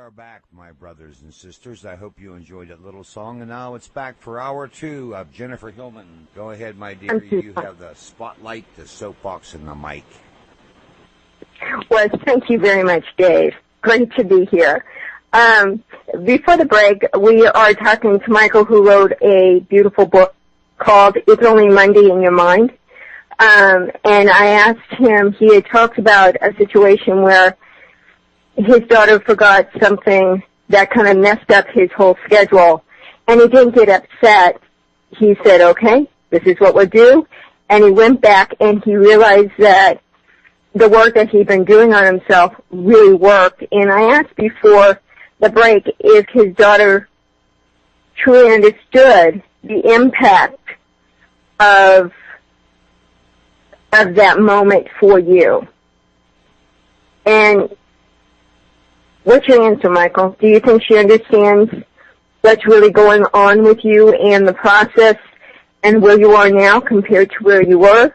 are back, my brothers and sisters. I hope you enjoyed that little song. And now it's back for hour two of Jennifer Hillman. Go ahead, my dear. You have the spotlight, the soapbox, and the mic. Well, thank you very much, Dave. Great to be here. Before the break, we are talking to Michael, who wrote a beautiful book called It's Only Monday in Your Mind. And I asked him, he had talked about a situation where his daughter forgot something that kind of messed up his whole schedule, and he didn't get upset. He said, okay, this is what we'll do. And he went back and he realized that the work that he'd been doing on himself really worked. And I asked before the break if his daughter truly understood the impact of that moment for you. And what's your answer, Michael? Do you think she understands what's really going on with you and the process and where you are now compared to where you were?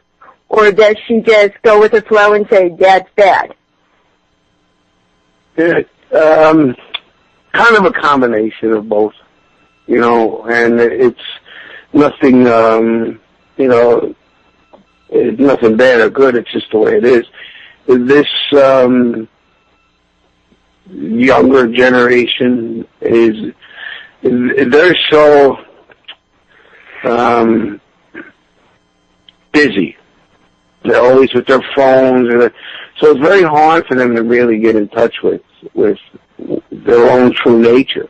Or does she just go with the flow and say, Dad's bad? Yeah, kind of a combination of both, and it's nothing, it's nothing bad or good, it's just the way it is. This younger generation they're so busy. They're always with their phones, so it's very hard for them to really get in touch with their own true nature.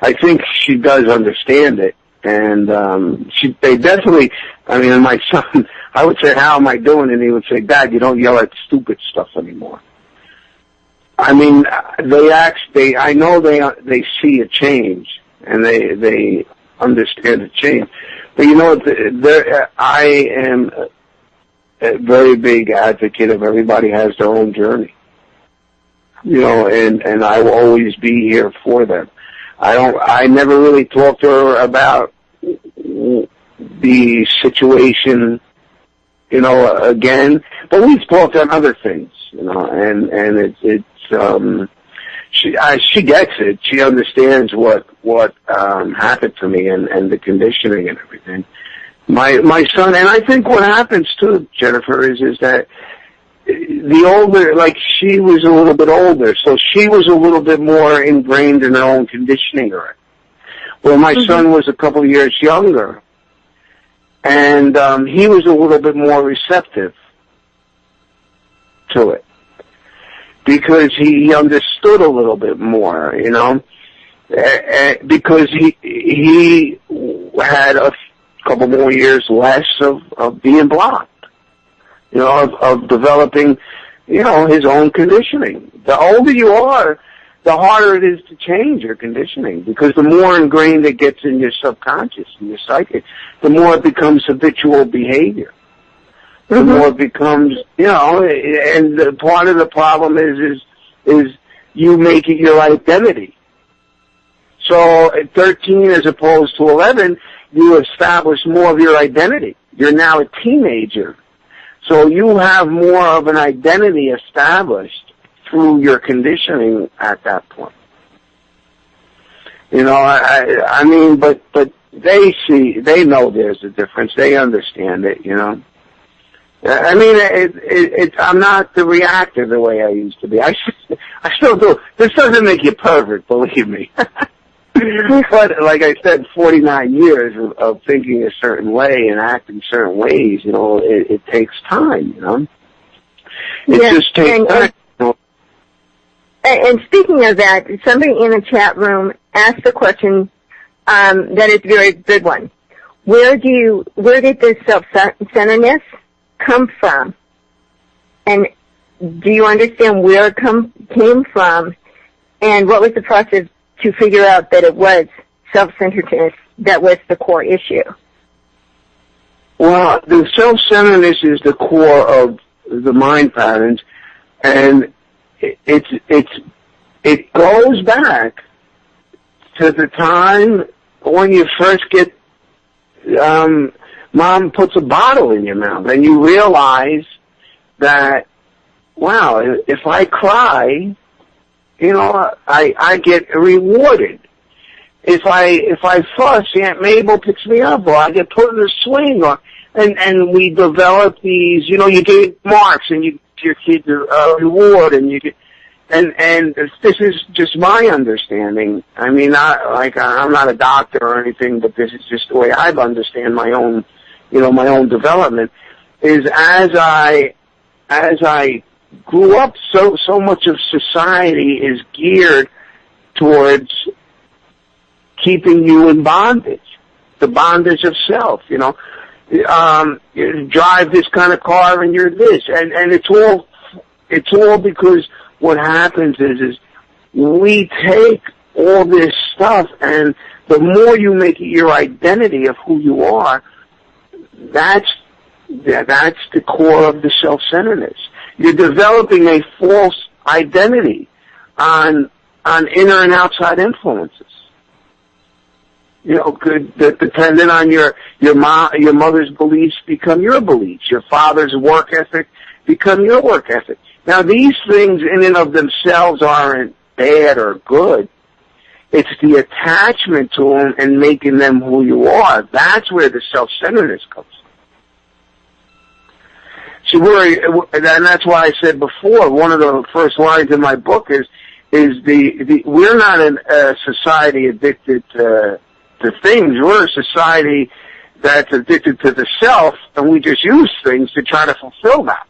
I think she does understand it, and they definitely. I mean, my son, I would say, "How am I doing?" And he would say, "Dad, you don't yell at stupid stuff anymore." I mean, I know they see a change, and they understand the change. But I am a very big advocate of everybody has their own journey. And I will always be here for them. I never really talked to her about the situation, again, but we've talked on other things, and she gets it. She understands what happened to me and the conditioning and everything. My son, and I think what happens too, Jennifer, is that the older, like she was a little bit older, so she was a little bit more ingrained in her own conditioning already. Well, my son was a couple of years younger, and he was a little bit more receptive to it because he understood a little bit more, because he had a couple more years less of being blocked. Of developing, his own conditioning. The older you are, the harder it is to change your conditioning because the more ingrained it gets in your subconscious, in your psyche, the more it becomes habitual behavior. The more it becomes, and part of the problem is you make it your identity. So at 13 as opposed to 11, you establish more of your identity. You're now a teenager. So you have more of an identity established through your conditioning at that point. I mean, but they know there's a difference. They understand it, I mean, I'm not the reactor the way I used to be. I still do. This doesn't make you perfect, believe me. But like I said, 49 years of thinking a certain way and acting certain ways, it takes time, It just takes time. And speaking of that, somebody in the chat room asked a question that is a very good one. Where did this self-centeredness come from? And do you understand where it came from? And what was the process to figure out that it was self-centeredness that was the core issue? Well, the self-centeredness is the core of the mind patterns, and it goes back to the time when you first get, mom puts a bottle in your mouth, and you realize that, wow, if I cry, I get rewarded. If I fuss, Aunt Mabel picks me up, or I get put in a swing, and we develop these, you get marks, and you give your kids a reward, and you get, and this is just my understanding. I mean, I'm not a doctor or anything, but this is just the way I understand my own, my own development, is as I grew up, so much of society is geared towards keeping you in bondage, the bondage of self, you drive this kind of car and you're this, and it's all because what happens is we take all this stuff, and the more you make it your identity of who you are, that's the core of the self-centeredness. You're developing a false identity on inner and outside influences. Dependent on your mother's beliefs become your beliefs. Your father's work ethic become your work ethic. Now, these things in and of themselves aren't bad or good. It's the attachment to them and making them who you are. That's where the self-centeredness comes. So and that's why I said before, one of the first lines in my book is we're not a society addicted to things. We're a society that's addicted to the self, and we just use things to try to fulfill that.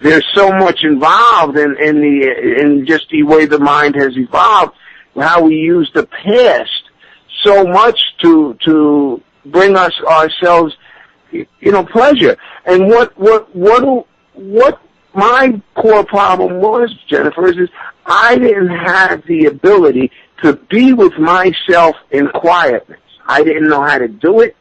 There's so much involved in just the way the mind has evolved, how we use the past so much to bring us ourselves, pleasure. And what my core problem was, Jennifer, is I didn't have the ability to be with myself in quietness. I didn't know how to do it.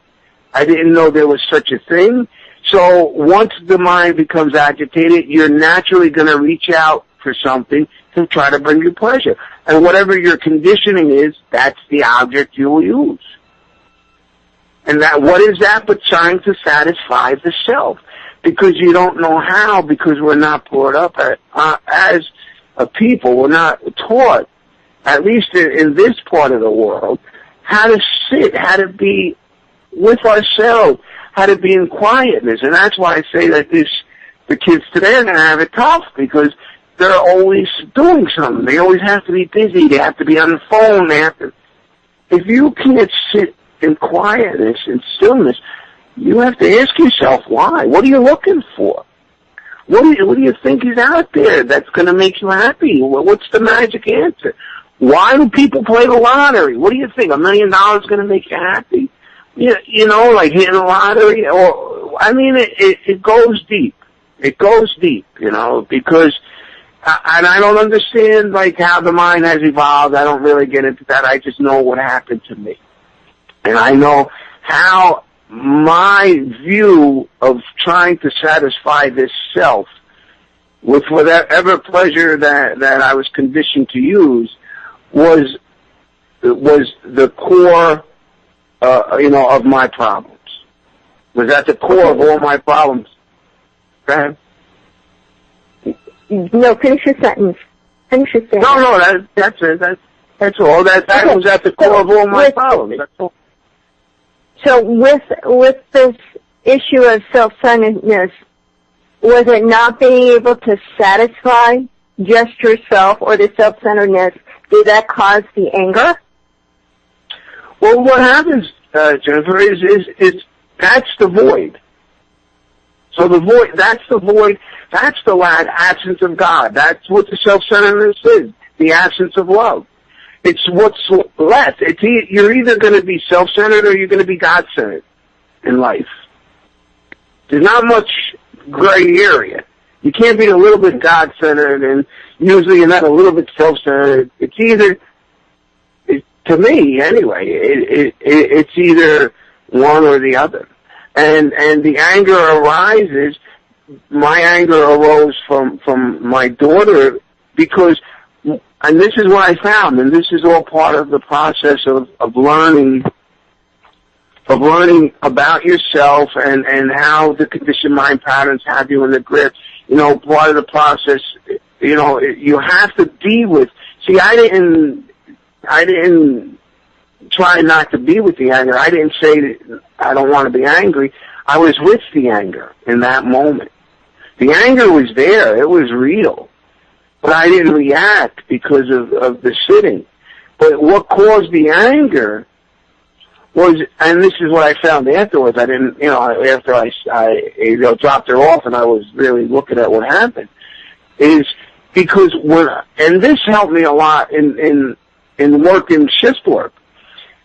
I didn't know there was such a thing. So once the mind becomes agitated, you're naturally going to reach out for something to try to bring you pleasure. And whatever your conditioning is, that's the object you will use. And what is that but trying to satisfy the self? Because you don't know how, because we're not brought up as a people. We're not taught, at least in this part of the world, how to sit, how to be with ourselves, how to be in quietness. And that's why I say that the kids today are going to have it tough, because they're always doing something. They always have to be busy. They have to be on the phone. If you can't sit in quietness and stillness, you have to ask yourself why. What are you looking for? What do you think is out there that's going to make you happy? What's the magic answer? Why do people play the lottery? What do you think? $1 million is going to make you happy? Like hitting the lottery? It goes deep. It goes deep, because, and I don't understand, how the mind has evolved. I don't really get into that. I just know what happened to me. And I know how my view of trying to satisfy this self with whatever pleasure that I was conditioned to use was the core, of my problems. Was at the core of all my problems. Go ahead. No, finish your sentence. Finish your sentence. No, that's it. That's all. That was at the core of all my problems. That's all. So with this issue of self-centeredness, was it not being able to satisfy just yourself or the self-centeredness? Did that cause the anger? Well, what happens, Jennifer, is that's the void. So that's the void, that's the absence of God. That's what the self-centeredness is, the absence of love. It's what's left. You're either going to be self-centered or you're going to be God-centered in life. There's not much gray area. You can't be a little bit God-centered, and usually you're not a little bit self-centered. It's either, to me anyway, it's either one or the other. And the anger arises, my anger arose from my daughter, because, and this is what I found, and this is all part of the process of learning about yourself and how the conditioned mind patterns have you in the grip. Part of the process you have to be with. See, I didn't try not to be with the anger. I didn't say that I don't want to be angry. I was with the anger in that moment. The anger was there. It was real. But I didn't react because of the sitting. But what caused the anger was, and this is what I found afterwards, I didn't, after I dropped her off and I was really looking at what happened, is because and this helped me a lot in working shift work,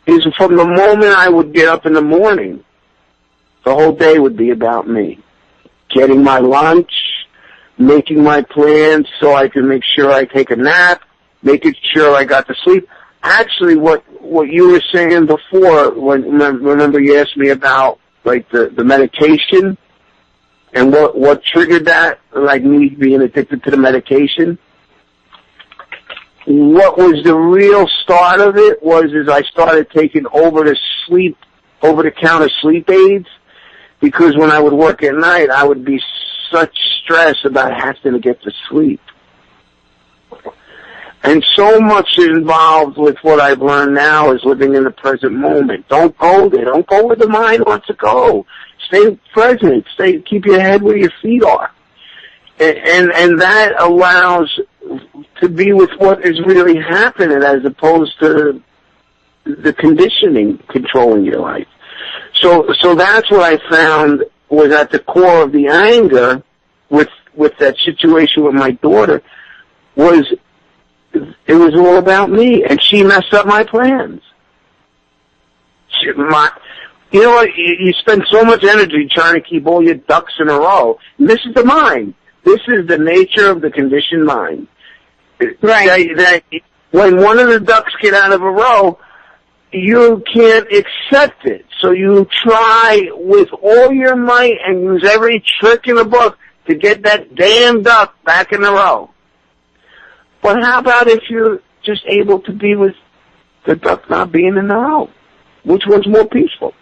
is from the moment I would get up in the morning, the whole day would be about me. Getting my lunch, making my plans so I can make sure I take a nap, making sure I got to sleep. Actually, what you were saying before, remember you asked me about, like, the medication and what triggered that, like me being addicted to the medication? What was the real start of it is I started taking over-the-counter sleep aids, because when I would work at night, I would be such stress about having to get to sleep. And so much involved with what I've learned now is living in the present moment. Don't go there. Don't go where the mind wants to go. Stay present. Keep your head where your feet are. And that allows to be with what is really happening as opposed to the conditioning controlling your life. So that's what I found was at the core of the anger with that situation with my daughter it was all about me, and she messed up my plans. You know what? You spend so much energy trying to keep all your ducks in a row. And this is the mind. This is the nature of the conditioned mind. Right. That when one of the ducks get out of a row, you can't accept it. So you try with all your might and use every trick in the book to get that damn duck back in the row. But how about if you're just able to be with the duck not being in the row? Which one's more peaceful?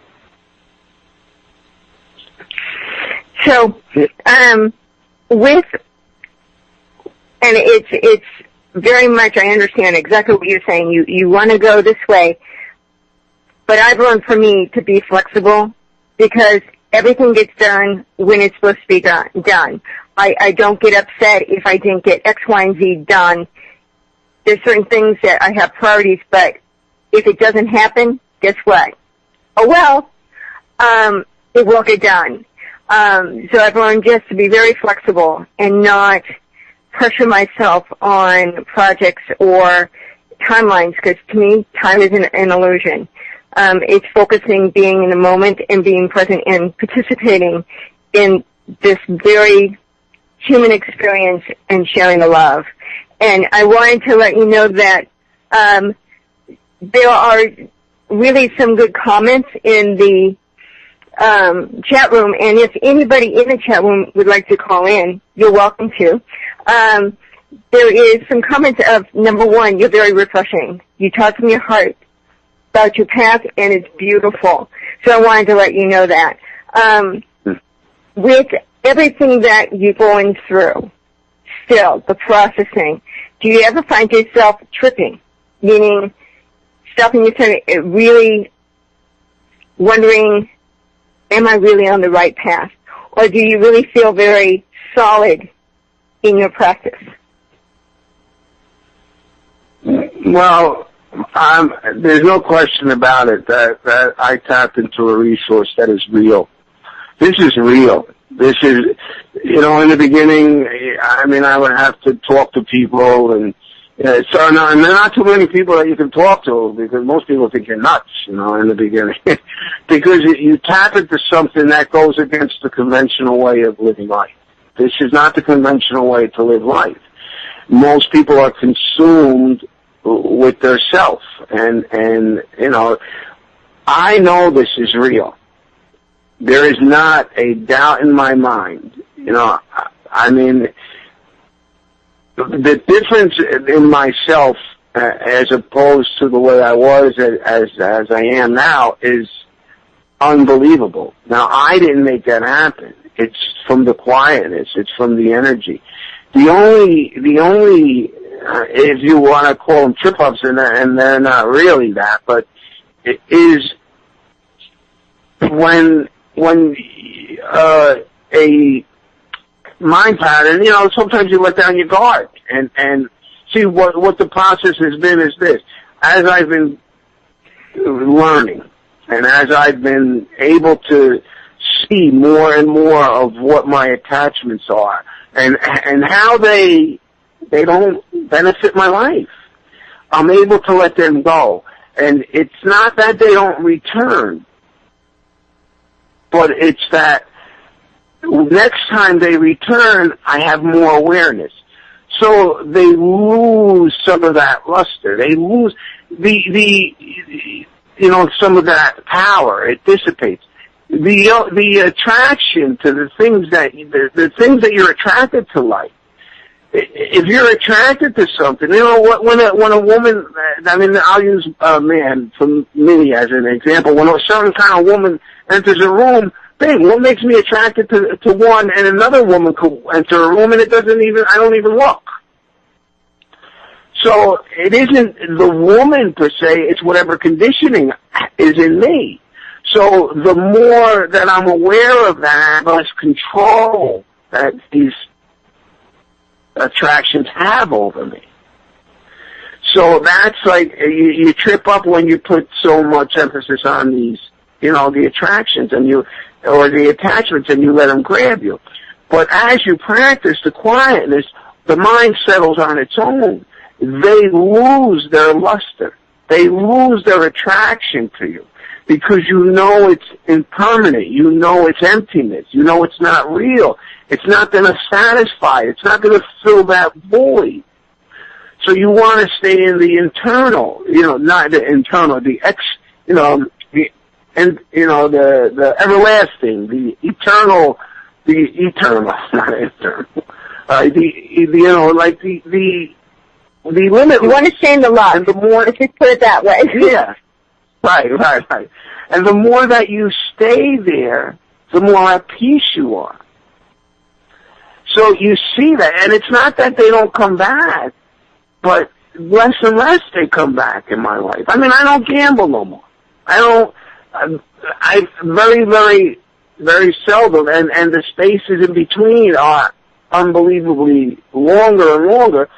So, it's very much, I understand exactly what you're saying. You want to go this way, but I've learned for me to be flexible, because everything gets done when it's supposed to be done. I don't get upset if I didn't get X, Y, and Z done. There's certain things that I have priorities, but if it doesn't happen, guess what? Oh well, it will get done. So I've learned just to be very flexible and not pressure myself on projects or timelines, because to me, time is an illusion. It's focusing, being in the moment, and being present and participating in this very human experience and sharing the love. And I wanted to let you know that there are really some good comments in the chat room, and if anybody in the chat room would like to call in, you're welcome to. There is some comments of, number one, you're very refreshing. You talk from your heart about your path, and it's beautiful. So I wanted to let you know that. With everything that you're going through, still, the processing, do you ever find yourself tripping? Meaning, stopping yourself, really wondering, am I really on the right path? Or do you really feel very solid in your practice? Well, there's no question about it that I tapped into a resource that is real. This is real. This is, in the beginning, I would have to talk to people, and there are not too many people that you can talk to, because most people think you're nuts, in the beginning. Because you tap into something that goes against the conventional way of living life. This is not the conventional way to live life. Most people are consumed with their self, and I know this is real. There is not a doubt in my mind. The difference in myself as opposed to the way I was as I am now is unbelievable. Now, I didn't make that happen. It's from the quietness. It's from the energy. The only, if you want to call them trip-ups, and they're not really that, but it is when a mind pattern, sometimes you let down your guard, and see what the process has been is this. As I've been learning, and as I've been able to see more and more of what my attachments are, and how they don't benefit my life, I'm able to let them go. And it's not that they don't return, but it's that next time they return, I have more awareness. So they lose some of that luster. They lose some of that power. It dissipates. The attraction to the things that you're attracted to, like, if you're attracted to something, when a woman, I'll use a man for me as an example. When a certain kind of woman enters a room, what makes me attracted to one, and another woman could enter a room, and I don't even look. So it isn't the woman per se, it's whatever conditioning is in me. So the more that I'm aware of that, the less control that these attractions have over me. So that's like, you trip up when you put so much emphasis on these, the attractions or the attachments, and you let them grab you. But as you practice the quietness, the mind settles on its own. They lose their luster. They lose their attraction to you, because it's impermanent. It's emptiness. It's not real. It's not going to satisfy. It's not going to fill that void. So you want to stay in the internal, not the internal, the everlasting, the eternal, not eternal, the limit. You want to stay in the love. And the more, let's just put it that way. Yeah. Right. And the more that you stay there, the more at peace you are. So you see that, and it's not that they don't come back, but less and less they come back in my life. I don't gamble no more. I very, very, very seldom, and the spaces in between are unbelievably longer and longer.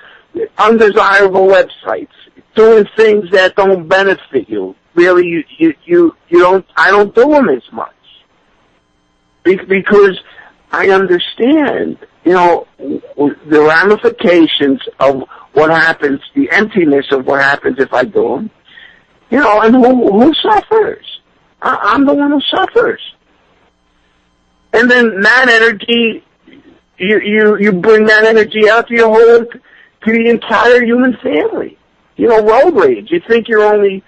Undesirable websites, doing things that don't benefit you. Really, you don't. I don't do them as much because I understand, the ramifications of what happens, the emptiness of what happens if I do them. And who suffers? I'm the one who suffers. And then that energy, you bring that energy out to your whole, to the entire human family. Road rage. You think you're only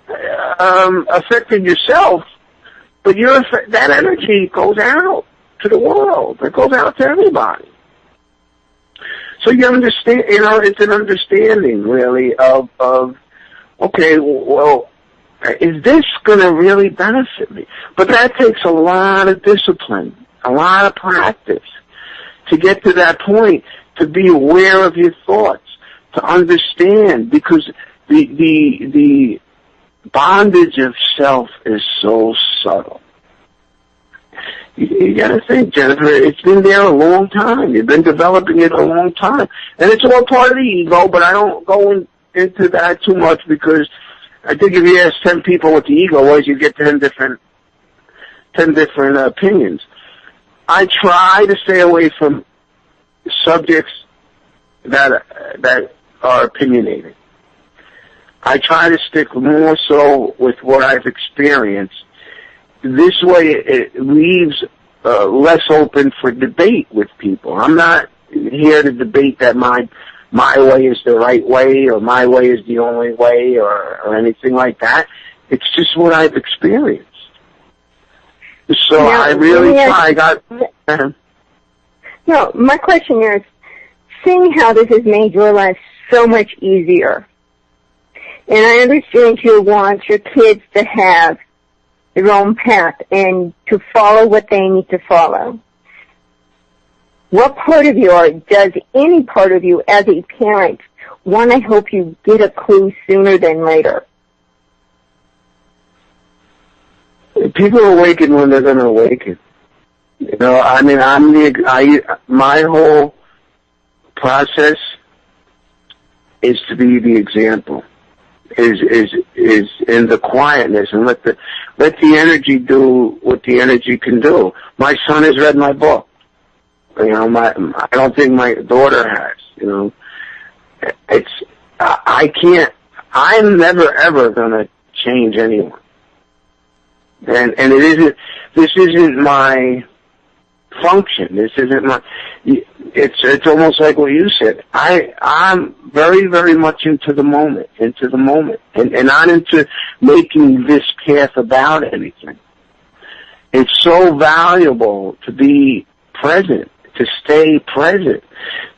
affecting yourself, but that energy goes out to the world. It goes out to everybody. So you understand, it's an understanding, really, of okay, well, is this going to really benefit me? But that takes a lot of discipline, a lot of practice to get to that point, to be aware of your thoughts, to understand, because the bondage of self is so subtle. You got to think, Jennifer, it's been there a long time. You've been developing it a long time. And it's all part of the ego, but I don't go into that too much, because I think if you ask 10 people what the ego was, you get 10 different opinions. I try to stay away from subjects that are opinionated. I try to stick more so with what I've experienced. This way it leaves less open for debate with people. I'm not here to debate that my way is the right way, or my way is the only way, or anything like that. It's just what I've experienced. So now, I really try. No, my question is, seeing how this has made your life so much easier, and I understand you want your kids to have their own path and to follow what they need to follow. what part of you, or does any part of you as a parent want to help you get a clue sooner than later? People awaken when they're going to awaken. You know, I mean, my whole process is to be the example, is in the quietness, and let the energy do what the energy can do. My son has read my book. You know, I don't think my daughter has. You know, I'm never ever going to change anyone. And this isn't my function. This isn't my, it's almost like what you said. I'm very, very much into the moment, and not into making this path about anything. It's so valuable to be present, to stay present,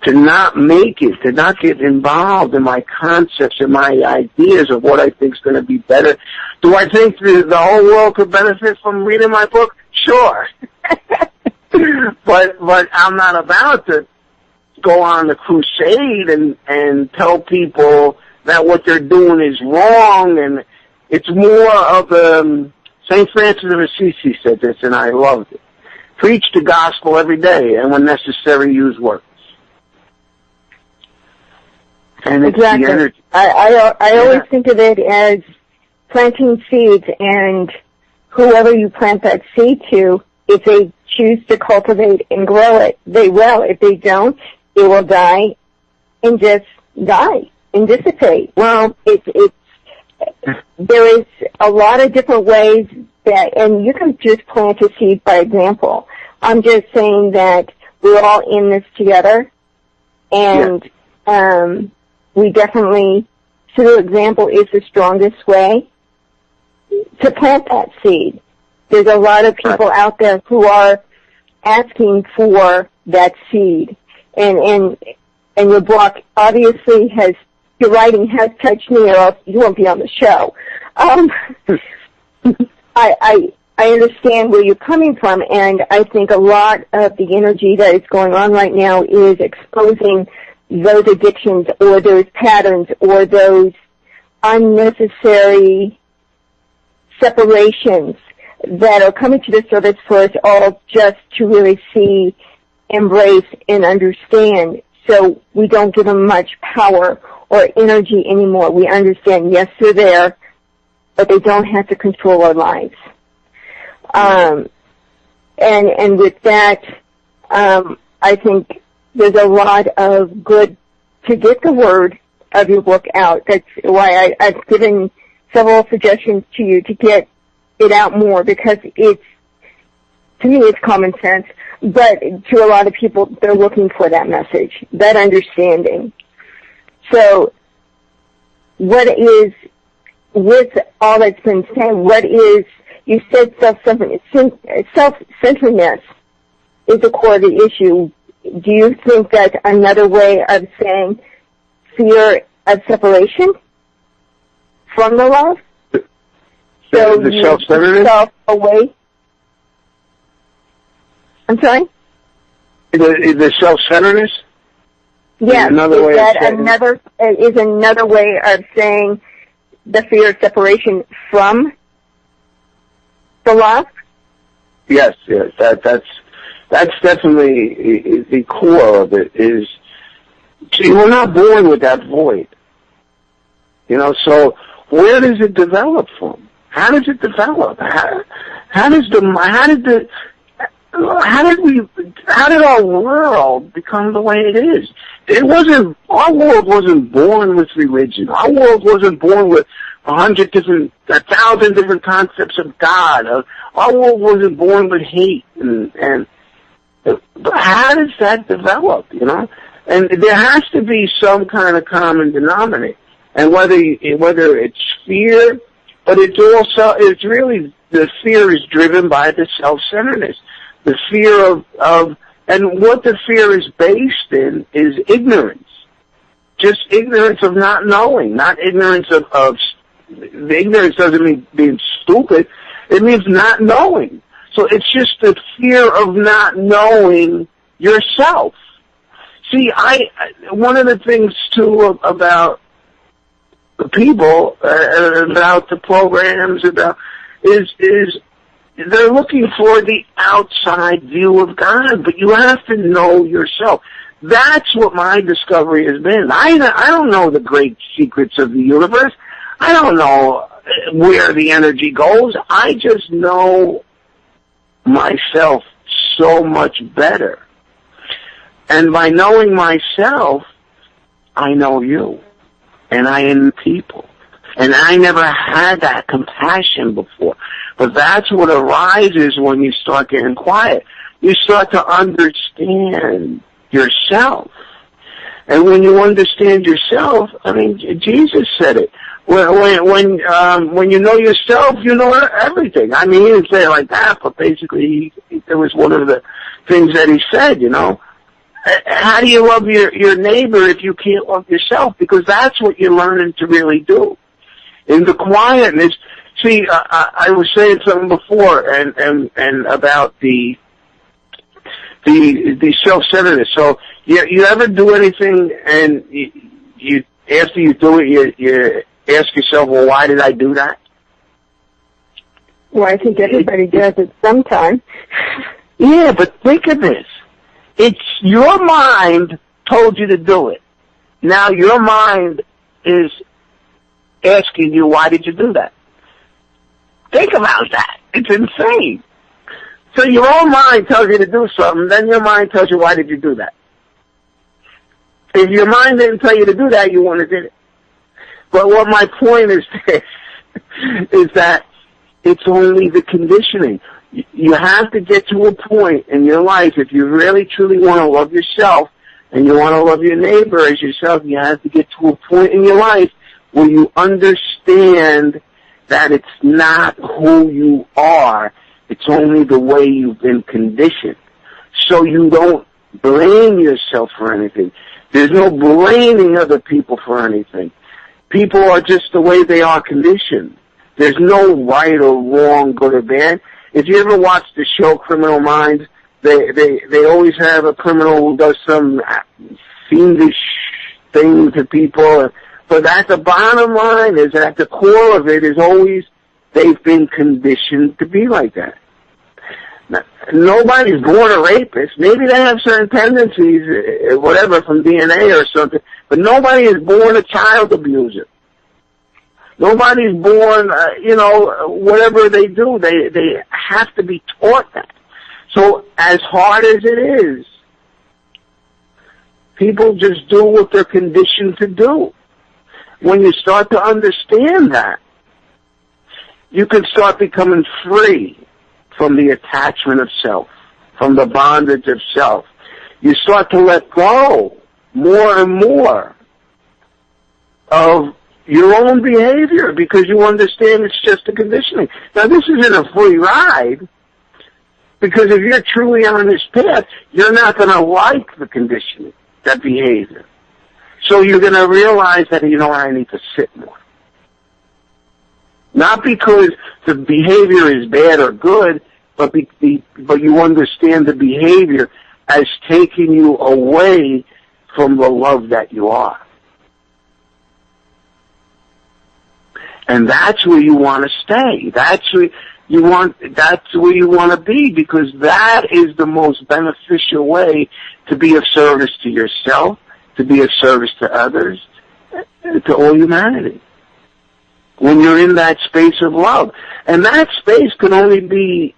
to not make it, to not get involved in my concepts and my ideas of what I think is going to be better. Do I think the whole world could benefit from reading my book? Sure. But I'm not about to go on the crusade and tell people that what they're doing is wrong. And it's more of St. Francis of Assisi said this, and I loved it. Preach the gospel every day, and when necessary, use words. And it's exactly. The energy. I always think of it as planting seeds, and whoever you plant that seed to, if they choose to cultivate and grow it, they will. If they don't, it will die and just die and dissipate. Well, there is a lot of different ways that, and you can just plant a seed by example. I'm just saying that we're all in this together, and we definitely, through example is the strongest way to plant that seed. There's a lot of people out there who are asking for that seed, and your book obviously your writing has touched me, or else you won't be on the show. I understand where you're coming from, and I think a lot of the energy that is going on right now is exposing those addictions or those patterns or those unnecessary separations that are coming to the surface for us all just to really see, embrace, and understand, so we don't give them much power or energy anymore. We understand, yes, they're there, but they don't have to control our lives. And with that, I think there's a lot of good to get the word of your book out. That's why I've given several suggestions to you to get it out more, because to me, it's common sense, but to a lot of people, they're looking for that message, that understanding. So what is, with all that's been said, you said self-centeredness is the core of the issue. Do you think that's another way of saying fear of separation from the love? So the self-centeredness? Yourself away. I'm sorry? The self-centeredness? Yes. Is another way of saying the fear of separation from the love? Yes. That's definitely the core of it. Is, see, we're not born with that void. You know, so where does it develop from? How does it develop? How did our world become the way it is? Our world wasn't born with religion. Our world wasn't born with 1,000 different concepts of God. Our world wasn't born with hate, but how does that develop, you know? And there has to be some kind of common denominator. And whether it's fear, but it's really, the fear is driven by the self-centeredness. The fear of and what the fear is based in is ignorance. Just ignorance of not knowing, not ignorance of the ignorance doesn't mean being stupid. It means not knowing. So it's just the fear of not knowing yourself. See, one of the things too about the people, about the programs, is they're looking for the outside view of God, but you have to know yourself. That's what my discovery has been. I don't know the great secrets of the universe. I don't know where the energy goes. I just know myself so much better. And by knowing myself, I know you. And I know people. And I never had that compassion before. But that's what arises when you start getting quiet. You start to understand yourself. And when you understand yourself, I mean, Jesus said it. When you know yourself, you know everything. I mean, he didn't say it like that, but basically, it was one of the things that he said, you know. How do you love your neighbor if you can't love yourself? Because that's what you're learning to really do. In the quietness, see, I was saying something before, and about the self-centeredness. So, you ever do anything, and you after you do it, you ask yourself, well, why did I do that? Well, I think everybody does it sometime. Yeah, but think of this. It's your mind told you to do it. Now your mind is asking you, why did you do that? Think about that. It's insane. So your own mind tells you to do something, then your mind tells you, why did you do that? If your mind didn't tell you to do that, you wouldn't have did it. But what my point is this, is that it's only the conditioning. You have to get to a point in your life, if you really truly want to love yourself and you want to love your neighbor as yourself, you have to get to a point in your life where you understand that it's not who you are, it's only the way you've been conditioned. So you don't blame yourself for anything. There's no blaming other people for anything. People are just the way they are conditioned. There's no right or wrong, good or bad. If you ever watch the show Criminal Minds, they always have a criminal who does some fiendish thing to people. But at the bottom line is, at the core of it is always, they've been conditioned to be like that. Now, nobody's born a rapist. Maybe they have certain tendencies, whatever, from DNA or something, but nobody is born a child abuser. Nobody's born, whatever they do, they have to be taught that. So as hard as it is, people just do what they're conditioned to do. When you start to understand that, you can start becoming free from the attachment of self, from the bondage of self. You start to let go more and more of your own behavior because you understand it's just a conditioning. Now, this isn't a free ride, because if you're truly on this path, you're not going to like the conditioning, that behavior. So you're going to realize that, I need to sit more. Not because the behavior is bad or good, but you understand the behavior as taking you away from the love that you are. And that's where you want to stay. That's where you want to be, because that is the most beneficial way to be of service to yourself, to be of service to others, to all humanity. When you're in that space of love. And that space can only be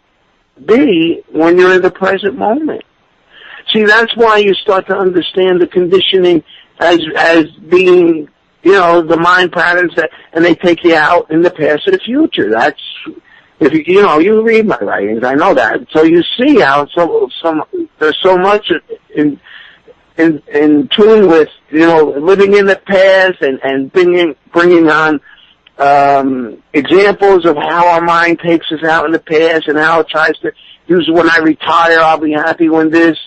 when you're in the present moment. See, that's why you start to understand the conditioning as being, the mind patterns and they take you out in the past or the future. That's, if you read my writings, I know that. So you see how there's so much in tune with, living in the past and bringing on examples of how our mind takes us out in the past and how it tries to use, when I retire, I'll be happy when this.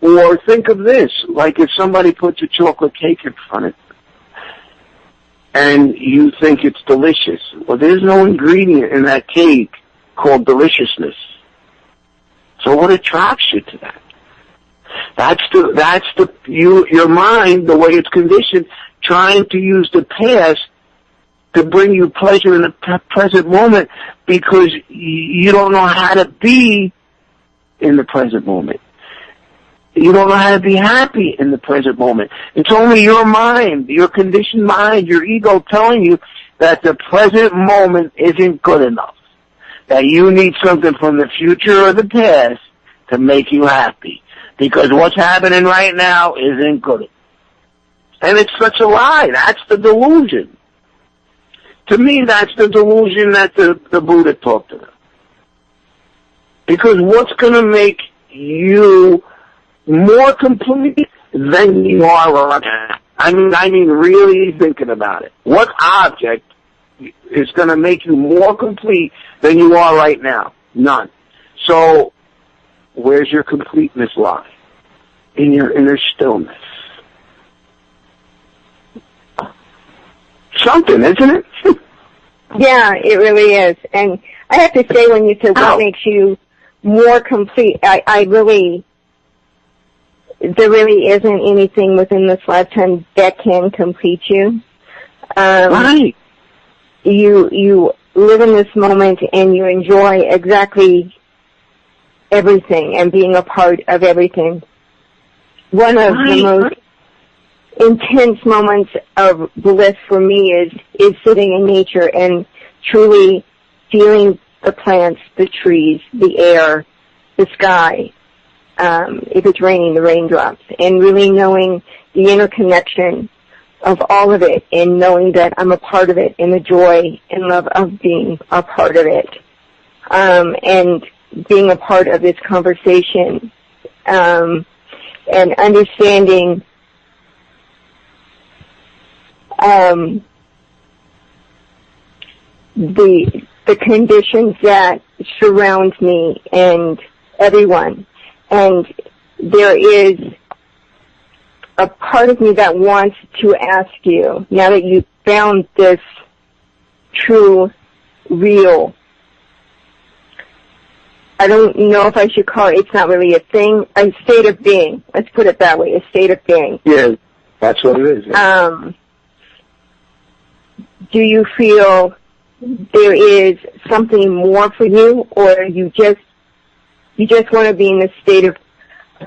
Or think of this, like if somebody puts a chocolate cake in front of you and you think it's delicious. Well, there's no ingredient in that cake called deliciousness. So what attracts you to that? Your mind, the way it's conditioned, trying to use the past to bring you pleasure in the present moment because you don't know how to be in the present moment. You don't know how to be happy in the present moment. It's only your mind, your conditioned mind, your ego telling you that the present moment isn't good enough. That you need something from the future or the past to make you happy. Because what's happening right now isn't good. And it's such a lie. That's the delusion. To me, that's the delusion that the Buddha talked about. Because what's going to make you more complete than you are right now? I mean, really thinking about it. What object is going to make you more complete than you are right now? None. So, where's your completeness lie? In your inner stillness. Something, isn't it? Yeah, it really is. And I have to say, when you said what makes you more complete, there really isn't anything within this lifetime that can complete you. Right. You live in this moment and you enjoy exactly everything and being a part of everything. One of the most intense moments of bliss for me is sitting in nature and truly feeling the plants, the trees, the air, the sky, if it's raining, the raindrops, and really knowing the interconnection of all of it and knowing that I'm a part of it and the joy and love of being a part of it, and being a part of this conversation, and understanding the conditions that surround me and everyone. And there is a part of me that wants to ask you, now that you've found this true, real, I don't know if I should call it, it's not really a thing, a state of being. Let's put it that way, a state of being. Yeah, that's what it is. Yeah. Do you feel there is something more for you, or you just want to be in the state of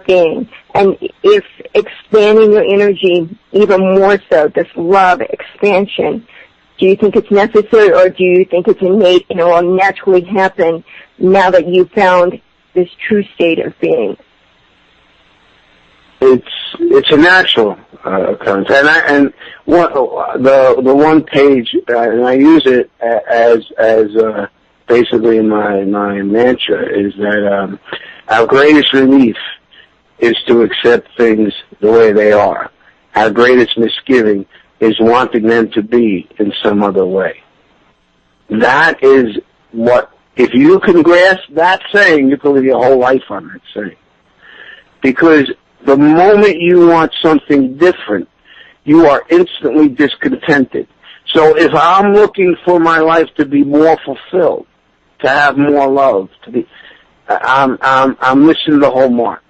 being? And if expanding your energy even more so, this love expansion, do you think it's necessary, or do you think it's innate and it will naturally happen now that you found this true state of being? It's a natural occurrence, and the one page, and I use it as basically my mantra, is that our greatest relief is to accept things the way they are. Our greatest misgiving is wanting them to be in some other way. That is what, if you can grasp that saying, you can live your whole life on that saying. Because the moment you want something different, you are instantly discontented. So if I'm looking for my life to be more fulfilled, to have more love, to be, I'm missing the whole mark.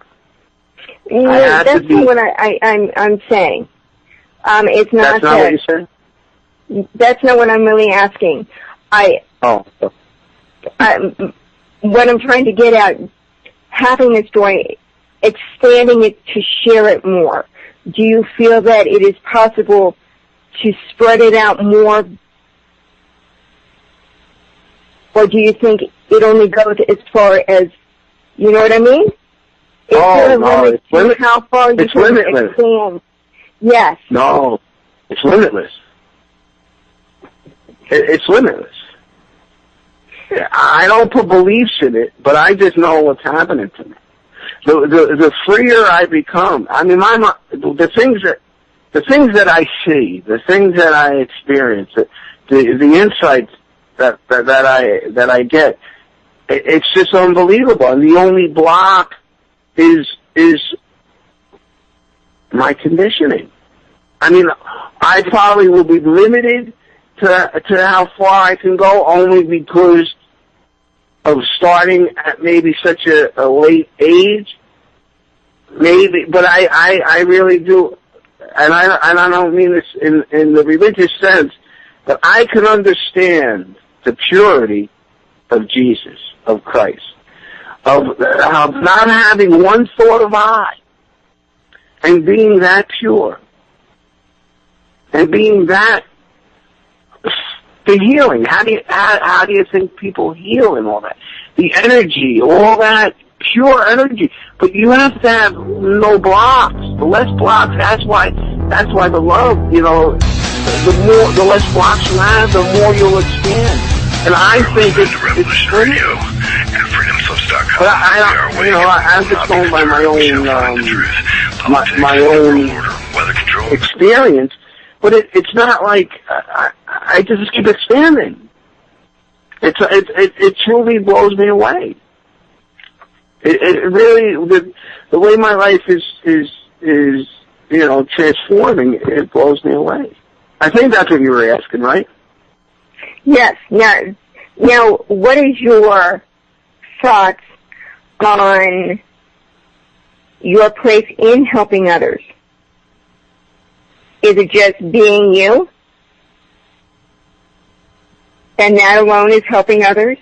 Yeah, that's not what I'm saying. It's not that's not what you said? That's not what I'm really asking. What I'm trying to get at, having this joy, expanding it to share it more. Do you feel that it is possible to spread it out more? Or do you think it only goes as far as, you know what I mean? It's limitless. How far you can expand. Yes. No, it's limitless. It's limitless. I don't put beliefs in it, but I just know what's happening to me. The freer I become, I mean, the things that I see, the things that I experience, the insights that I get, it's just unbelievable. And the only block is my conditioning. I mean, I probably will be limited to how far I can go only because of starting at maybe such a late age. maybe, but I really do, and I don't mean this in the religious sense, but I can understand the purity of Jesus, of Christ, of not having one thought of I, and being that pure, and being that, the healing. How do you think people heal and all that? The energy, all that pure energy. But you have to have no blocks. The less blocks, that's why the love, the less blocks you have, the more you'll expand. And I think it's Radio at freedomslips.com. But I'm just going by my own my own experience. But it's not like I just keep expanding. It truly blows me away. It really, the way my life is transforming, it blows me away. I think that's what you were asking, right? Yes. Now, what is your thoughts on your place in helping others? Is it just being you? And that alone is helping others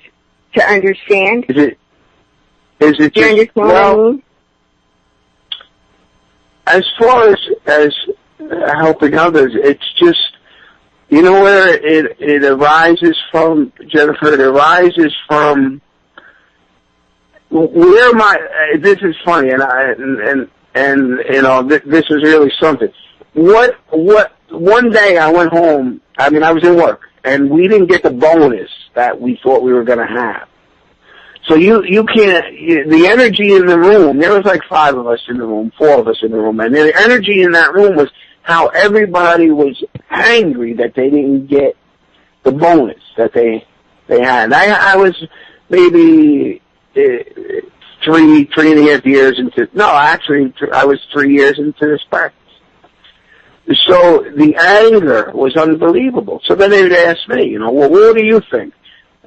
to understand? Is it Do you understand what I mean? As far as helping others, it's just, where it arises from, Jennifer, it arises from this is funny, this is really something. One day I went home, I was in work, and we didn't get the bonus that we thought we were going to have. So you can't, the energy in the room, there was like 5 of us in the room, 4 of us in the room, and the energy in that room was how everybody was angry that they didn't get the bonus that they had. I was maybe 3.5 years into, I was 3 years into this practice. So the anger was unbelievable. So then they would ask me, well, what do you think?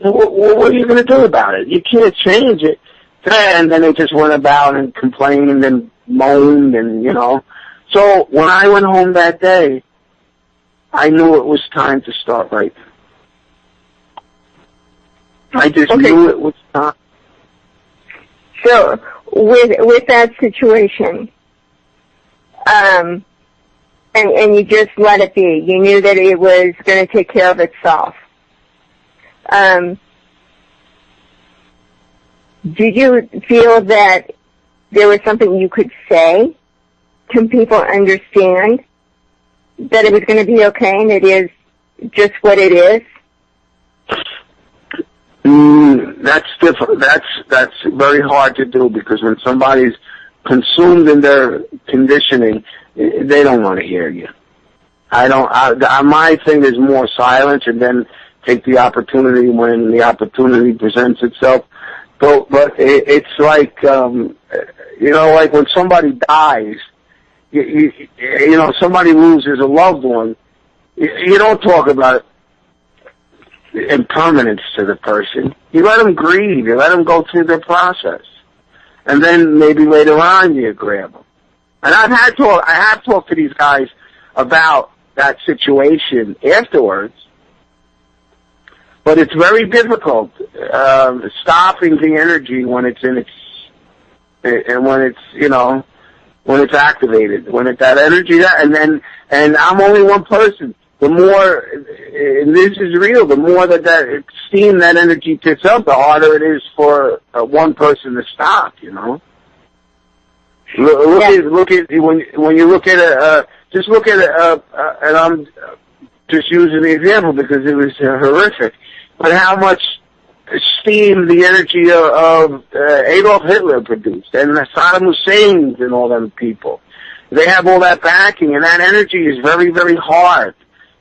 What are you going to do about it? You can't change it. And then they just went about and complained and moaned and, So when I went home that day, I knew it was time to start right. I just knew it was time. So with that situation, and you just let it be. You knew that it was going to take care of itself. Did you feel that there was something you could say to people understand that it was going to be okay and it is just what it is? That's different. That's very hard to do because when somebody's consumed in their conditioning, they don't want to hear you. My thing is more silence and then take the opportunity when the opportunity presents itself. But it's like, like when somebody dies, somebody loses a loved one, you don't talk about impermanence to the person. You let them grieve. You let them go through their process. And then maybe later on you grab them. And I have talked to these guys about that situation afterwards. But it's very difficult stopping the energy when it's when it's activated, when it's that energy, and I'm only one person. The more, and this is real, the more that steam, that energy picks up, the harder it is for one person to stop. Look at when you look at just look at and I'm just using the example because it was horrific. But how much steam the energy of Adolf Hitler produced, and Saddam Hussein and all them people. They have all that backing, and that energy is very, very hard.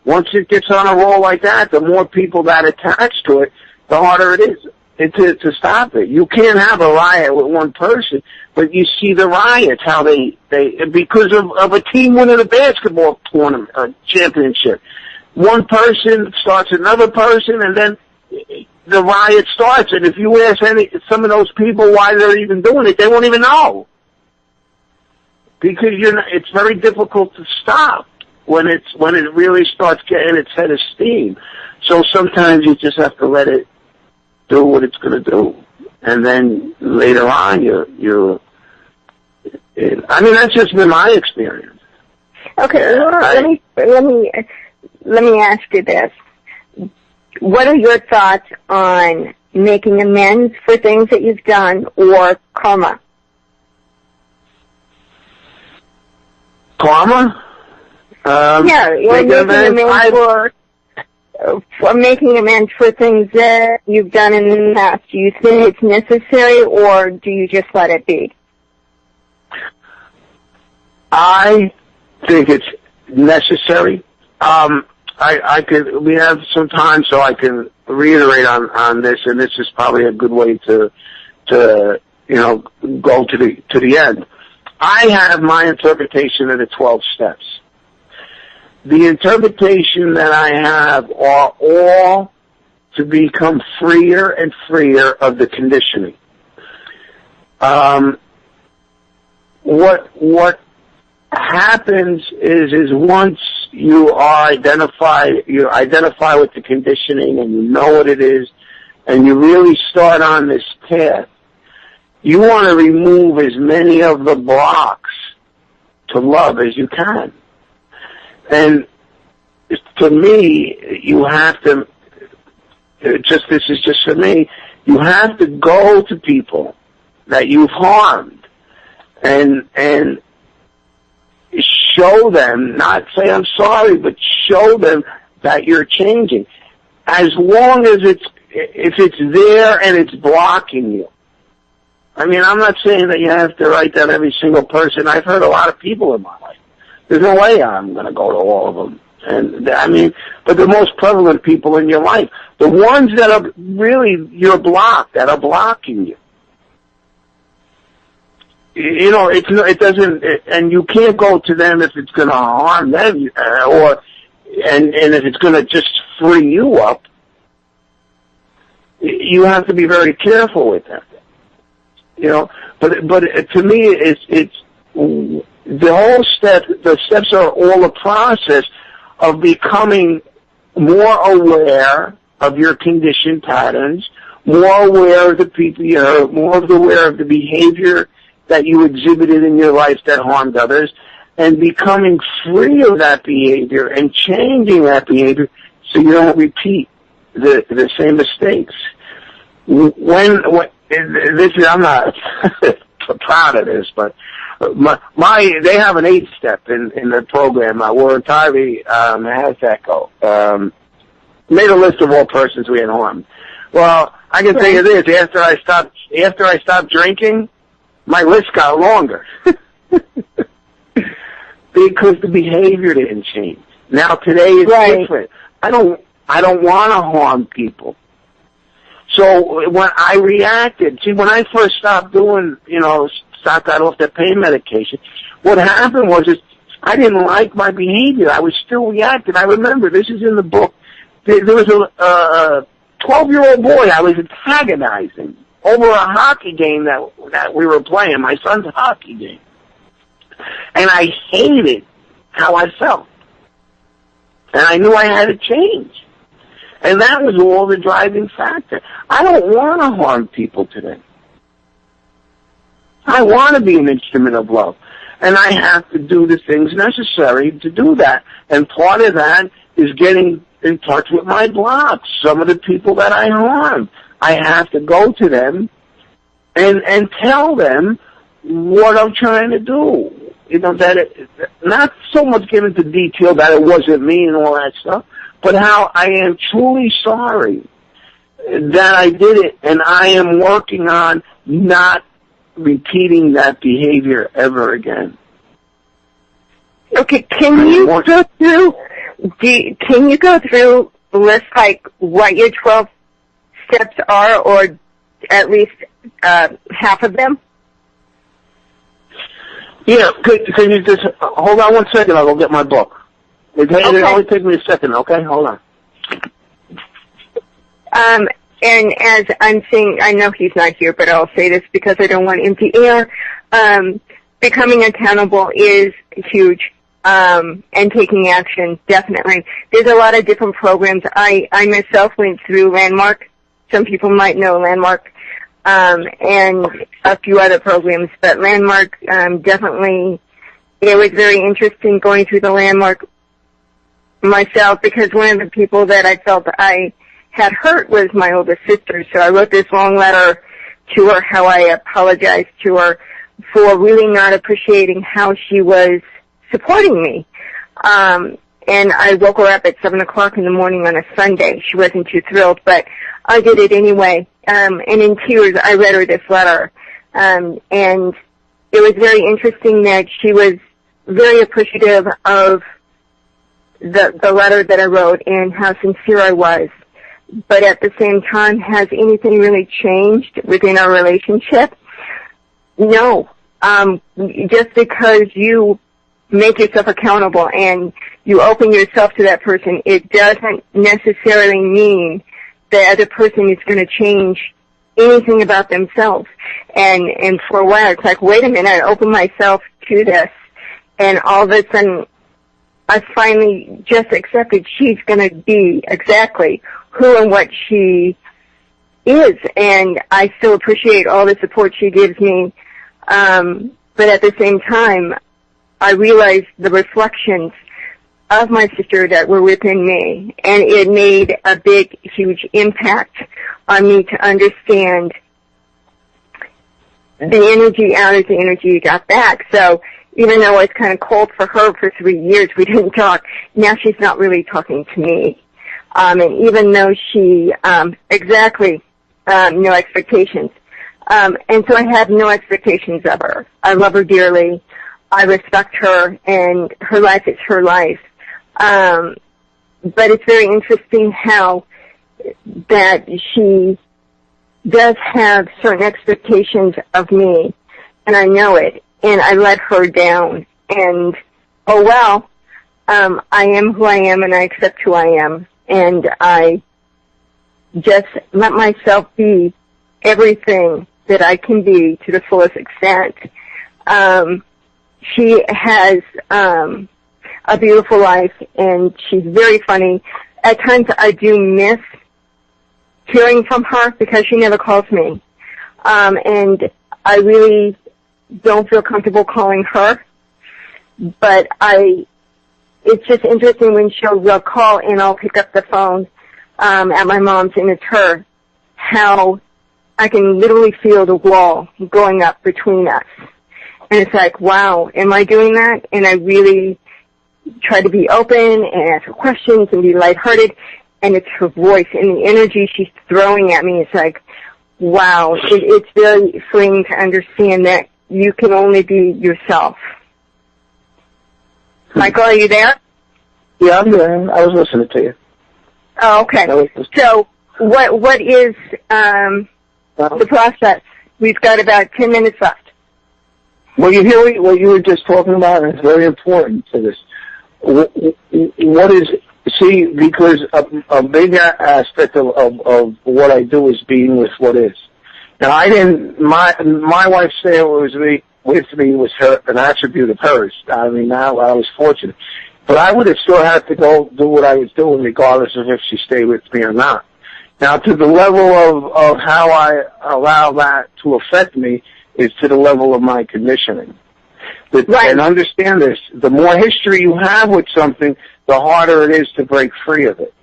Once it gets on a roll like that, the more people that attach to it, the harder it is to stop it. You can't have a riot with one person, but you see the riots, how they because of a team winning a basketball tournament, championship. One person starts another person, and then the riot starts. And if you ask some of those people why they're even doing it, they won't even know. because it's very difficult to stop when it really starts getting its head of steam. So sometimes you just have to let it do what it's going to do, and then later on, I mean, that's just been my experience. Okay, let me ask you this: what are your thoughts on making amends for things that you've done, or karma? Karma? Making amends for things that you've done in the past. Do you think it's necessary, or do you just let it be? I think it's necessary. We have some time, so I can reiterate on this, and this is probably a good way to go to the end. I have my interpretation of the 12 steps. The interpretation that I have are all to become freer and freer of the conditioning. What happens is once you identify with the conditioning and you know what it is, and you really start on this path, you want to remove as many of the blocks to love as you can. And to me, you have to, this is just for me, you have to go to people that you've harmed and show them, not say I'm sorry, but show them that you're changing. As long as if it's there and it's blocking you. I mean, I'm not saying that you have to write down every single person. I've hurt a lot of people in my life. There's no way I'm going to go to all of them. And I mean, but the most prevalent people in your life, the ones that are really you're blocked, that are blocking you. You know, it doesn't, and you can't go to them if it's going to harm them, and if it's going to just free you up. You have to be very careful with that. You know, but to me, it's the whole step. The steps are all a process of becoming more aware of your conditioned patterns, more aware of the people you hurt, more aware of the behavior that you exhibited in your life that harmed others, and becoming free of that behavior and changing that behavior so you don't repeat the same mistakes. I'm not proud of this, but they have an 8-step in the program. Warren Tyree has that go. Made a list of all persons we had harmed. Well, I can tell you this: after I stopped drinking, my list got longer because the behavior didn't change. Now today is different. I don't want to harm people. So when I reacted, when I first stopped stopped got off that pain medication, what happened was I didn't like my behavior. I was still reacting. I remember, this is in the book, there was a 12-year-old boy I was antagonizing over a hockey game that we were playing, my son's hockey game. And I hated how I felt. And I knew I had to change. And that was all the driving factor. I don't want to harm people today. I want to be an instrument of love. And I have to do the things necessary to do that. And part of that is getting in touch with my blocks, some of the people that I harmed. I have to go to them and tell them what I'm trying to do. You know, not so much get into detail that it wasn't me and all that stuff, but how I am truly sorry that I did it, and I am working on not repeating that behavior ever again. Okay, can you go through lists like what your 12 steps are, or at least half of them? Yeah, can you just hold on one second? I'll go get my book. It only take me a second, okay? Hold on. And as I'm saying, I know he's not here, but I'll say this because I don't want empty air. becoming accountable is huge, and taking action, definitely. There's a lot of different programs. I myself went through Landmark. Some people might know Landmark, and a few other programs, but Landmark, definitely, it was very interesting going through the Landmark myself, because one of the people that I felt I had hurt was my oldest sister. So I wrote this long letter to her, how I apologized to her for really not appreciating how she was supporting me. And I woke her up at 7 o'clock in the morning on a Sunday. She wasn't too thrilled, but I did it anyway. And in tears, I read her this letter. And it was very interesting that she was very appreciative of the letter that I wrote and how sincere I was. But at the same time, has anything really changed within our relationship? No. Just because you make yourself accountable and you open yourself to that person, it doesn't necessarily mean the other person is going to change anything about themselves. And for a while, it's like, wait a minute, I opened myself to this, and all of a sudden, I finally just accepted she's going to be exactly who and what she is, and I still appreciate all the support she gives me. But at the same time, I realized the reflections of my sister that were within me, and it made a big, huge impact on me to understand the energy out is the energy you got back. So even though I was kind of cold for her for 3 years, we didn't talk, now she's not really talking to me. And even though she, no expectations. And so I have no expectations of her. I love her dearly. I respect her, and her life is her life. But it's very interesting how that she does have certain expectations of me, and I know it, and I let her down. And, oh well, I am who I am, and I accept who I am, and I just let myself be everything that I can be to the fullest extent. She has a beautiful life, and she's very funny. At times I do miss hearing from her because she never calls me. And I really don't feel comfortable calling her. But it's just interesting when she'll call and I'll pick up the phone at my mom's, and it's her, how I can literally feel the wall going up between us. And it's like, wow, am I doing that? And I really try to be open and ask her questions and be lighthearted. And it's her voice and the energy she's throwing at me. It's like, wow, it's very freeing to understand that you can only be yourself. Michael, are you there? Yeah, I'm there. I was listening to you. Oh, okay. So what is the process? We've got about 10 minutes left. Well, you hear what you were just talking about, and it's very important to this. What is, see, because a big aspect of what I do is being with what is. Now, my wife saying it was with me was an attribute of hers. I mean, now I was fortunate. But I would have still had to go do what I was doing regardless of if she stayed with me or not. Now, to the level of how I allow that to affect me is to the level of my conditioning. Right. And understand this, the more history you have with something, the harder it is to break free of it.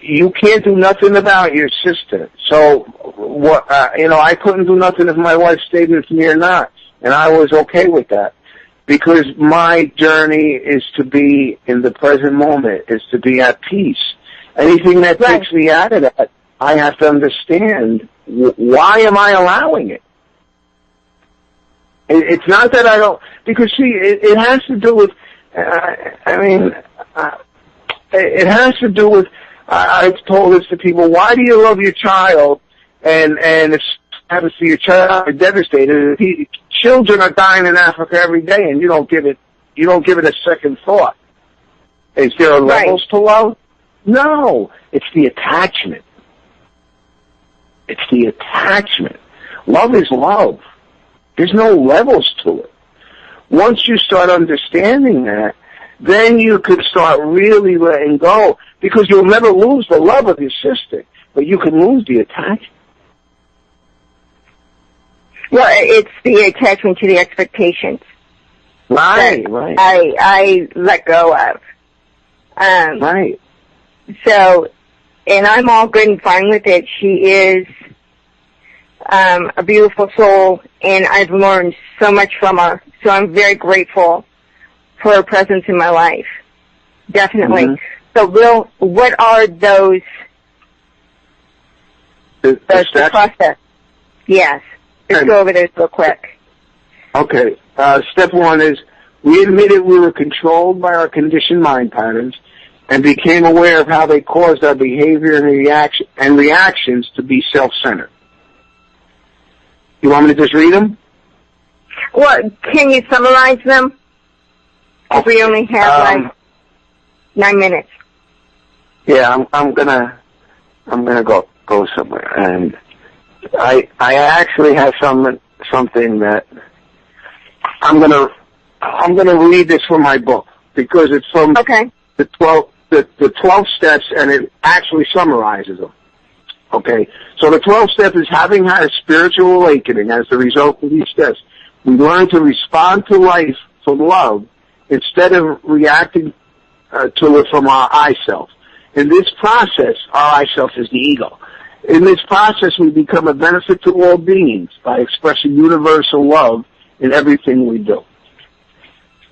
You can't do nothing about your sister. So, I couldn't do nothing if my wife stayed with me or not. And I was okay with that. Because my journey is to be in the present moment, is to be at peace. Anything that takes me out of that, I have to understand, why am I allowing it? It's not that I don't, because see, it has to do with, it has to do with, I've told this to people, why do you love your child, and if happens to your child, you're devastated. Children are dying in Africa every day, and you don't give it a second thought. Is there levels to love? No, it's the attachment. It's the attachment. Love is love. There's no levels to it. Once you start understanding that, then you can start really letting go, because you'll never lose the love of your sister, but you can lose the attachment. Well, it's the attachment to the expectations. Right. I let go of. Right. So, and I'm all good and fine with it. She is a beautiful soul, and I've learned so much from her. So I'm very grateful for her presence in my life. Definitely. Mm-hmm. So, Will, what are those? The process. Yes. Let's go over those real quick. Okay. Step one is we admitted we were controlled by our conditioned mind patterns and became aware of how they caused our behavior and reactions to be self-centered. You want me to just read them? Well, can you summarize them? If we only have 9 minutes. Yeah, I'm gonna go somewhere, and I actually have something that I'm gonna read this from my book, because it's from the 12 steps, and it actually summarizes them. Okay, so the 12 steps is having had a spiritual awakening as the result of these steps. We learn to respond to life from love instead of reacting to it from our I self. In this process, our I self is the ego. In this process, we become a benefit to all beings by expressing universal love in everything we do.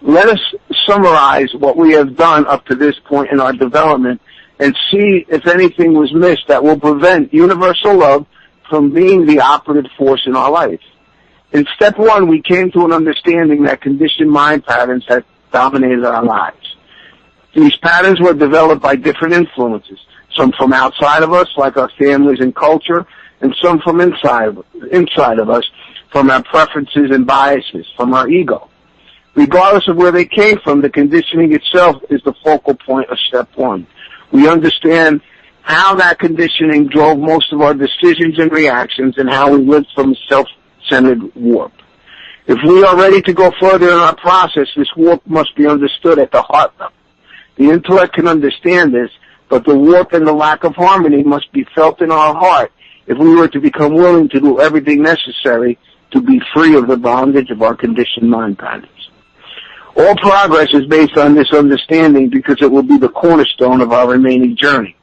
Let us summarize what we have done up to this point in our development and see if anything was missed that will prevent universal love from being the operative force in our life. In step one, we came to an understanding that conditioned mind patterns had dominated our lives. These patterns were developed by different influences, some from outside of us, like our families and culture, and some from inside of us, from our preferences and biases, from our ego. Regardless of where they came from, the conditioning itself is the focal point of step one. We understand how that conditioning drove most of our decisions and reactions and how we lived from self-centered warp. If we are ready to go further in our process, this warp must be understood at the heart level. The intellect can understand this, but the warp and the lack of harmony must be felt in our heart if we were to become willing to do everything necessary to be free of the bondage of our conditioned mind patterns. All progress is based on this understanding because it will be the cornerstone of our remaining journey.